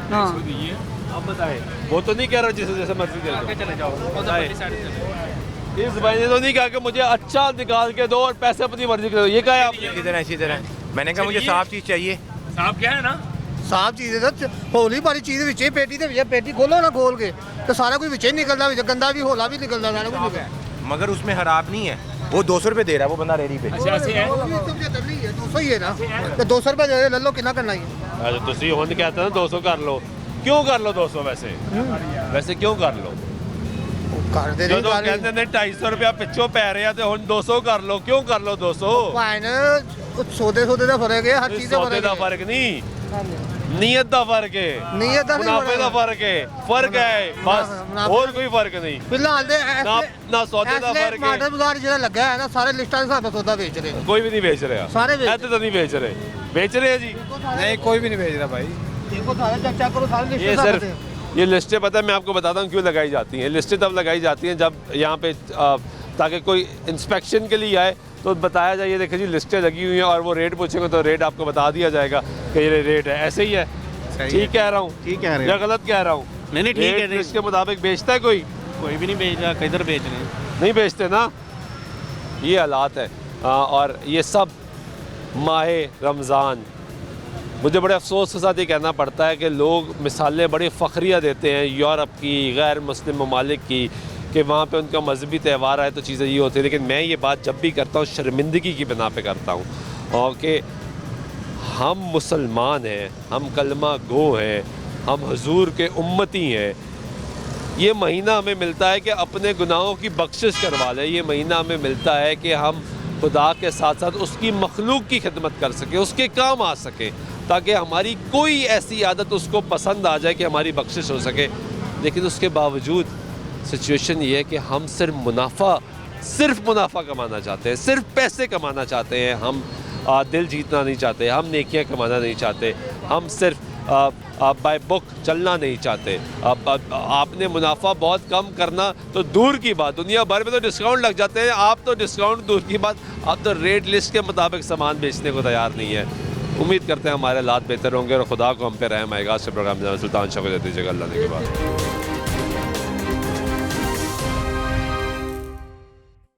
[SPEAKER 1] आप बताएं, वो तो नहीं कह रहा जिसे जैसे मर्जी दे दो।
[SPEAKER 11] चले जाओ।
[SPEAKER 1] इस भाई ने तो नहीं कहा कि मुझे अच्छा निकाल के दो और पैसे अपनी मर्जी के दो। ये कहा है आपने?
[SPEAKER 11] इसी तरह मैंने कहा मुझे साफ चीज़ चाहिए।
[SPEAKER 7] साहब क्या है ना,
[SPEAKER 2] साफ चीज़ है। होली वाली चीज़ विचे पेटी दे पेटी खोलो ना, खोल के तो सारा कुछ विचे निकलता, गंदा भी होला भी निकलता, सारा कुछ निकलता।
[SPEAKER 11] मगर उसमें खराब नहीं है।
[SPEAKER 16] वो 200 रुपये दे रहा है वो बंदा रेडी पे।
[SPEAKER 3] अच्छा ऐसे है
[SPEAKER 2] 200 ही है ना, तो 200 रुपये दे ले लो, कितना करना है?
[SPEAKER 1] अच्छा तुसी हुन कहते हैं 200 कर लो, क्यों कर लो 200? वैसे क्यों कर लो?
[SPEAKER 2] कर दे
[SPEAKER 1] जो कहते ने 250 रुपया पिछों पै रहे हैं तो हुन 200 कर लो, क्यों कर लो 200?
[SPEAKER 2] सौदे का फर्क है, हर चीज़
[SPEAKER 1] सौदे का फर्क नहीं, नीयत का फर्क है,
[SPEAKER 2] नीयत का
[SPEAKER 1] मुनाफे का फर्क है बस, और कोई फर्क नहीं।
[SPEAKER 2] फिलहाल
[SPEAKER 1] ना सौदे का फर्क है।
[SPEAKER 2] टमाटर बाजार जो लगा है ना, सारे लिस्टां के हिसाब से सौदा बेच रहे हैं।
[SPEAKER 1] कोई भी नहीं बेच रहा,
[SPEAKER 2] सारे बेच
[SPEAKER 1] तो नहीं बेच रहे, बेच रहे हैं जी?
[SPEAKER 16] नहीं कोई भी नहीं भेज रहा भाई।
[SPEAKER 2] देखो सारे चेक करो, सारे
[SPEAKER 1] ये सिर्फ ये लिस्टें, पता है मैं आपको बताता हूँ क्यों लगाई जाती हैं। लिस्टें तब लगाई जाती हैं जब यहाँ पे ताकि कोई इंस्पेक्शन के लिए आए तो बताया जाए, ये देखिए जी लिस्टें लगी हुई हैं और वो रेट पूछेंगे तो रेट आपको बता दिया जाएगा कि ये रेट है। ऐसे ही है, ठीक कह रहा हूँ?
[SPEAKER 9] ठीक कह रहे
[SPEAKER 1] या गलत कह रहा हूँ?
[SPEAKER 9] नहीं ठीक है,
[SPEAKER 1] इसके मुताबिक बेचता है कोई
[SPEAKER 9] कोई भी नहीं बेच रहा, किधर बेच रहे हैं?
[SPEAKER 1] नहीं बेचते ना, ये हालात है। और ये सब माह रमज़ान, मुझे बड़े अफसोस के साथ ये कहना पड़ता है कि लोग मिसालें बड़ी फ़खरिया देते हैं यूरोप की, गैर मुस्लिम ममालिक की, कि वहाँ पे उनका मजहबी त्यौहार आए तो चीज़ें ये होती है। लेकिन मैं ये बात जब भी करता हूँ शर्मिंदगी की बिना पे करता हूँ, और कि हम मुसलमान हैं, हम कलमा गो हैं, हम हुजूर के उम्मती हैं। ये महीना हमें मिलता है कि अपने गुनाहों की बख्शिश करवा लें, ये महीना हमें मिलता है कि हम खुदा के साथ साथ उसकी मखलूक की खिदमत कर सकें, उसके काम आ सकें, ताकि हमारी कोई ऐसी आदत उसको पसंद आ जाए कि हमारी बख्शिश हो सके। लेकिन उसके बावजूद सिचुएशन ये है कि हम सिर्फ मुनाफा कमाना चाहते हैं, सिर्फ पैसे कमाना चाहते हैं। हम दिल जीतना नहीं चाहते, हम नेकियां कमाना नहीं चाहते, हम सिर्फ बाय बुक चलना नहीं चाहते। आपने मुनाफा बहुत कम करना तो दूर की बात, दुनिया भर में तो डिस्काउंट लग जाते हैं, आप तो डिस्काउंट दूर की बात, आप तो रेट लिस्ट के मुताबिक सामान बेचने को तैयार नहीं है। उम्मीद करते हैं हमारे हालात बेहतर होंगे और खुदा को हम पे रहम आएगा। आज से प्रोग्राम सुल्तान शाह को दे दीजिएगा अल्लाह ने के बाद।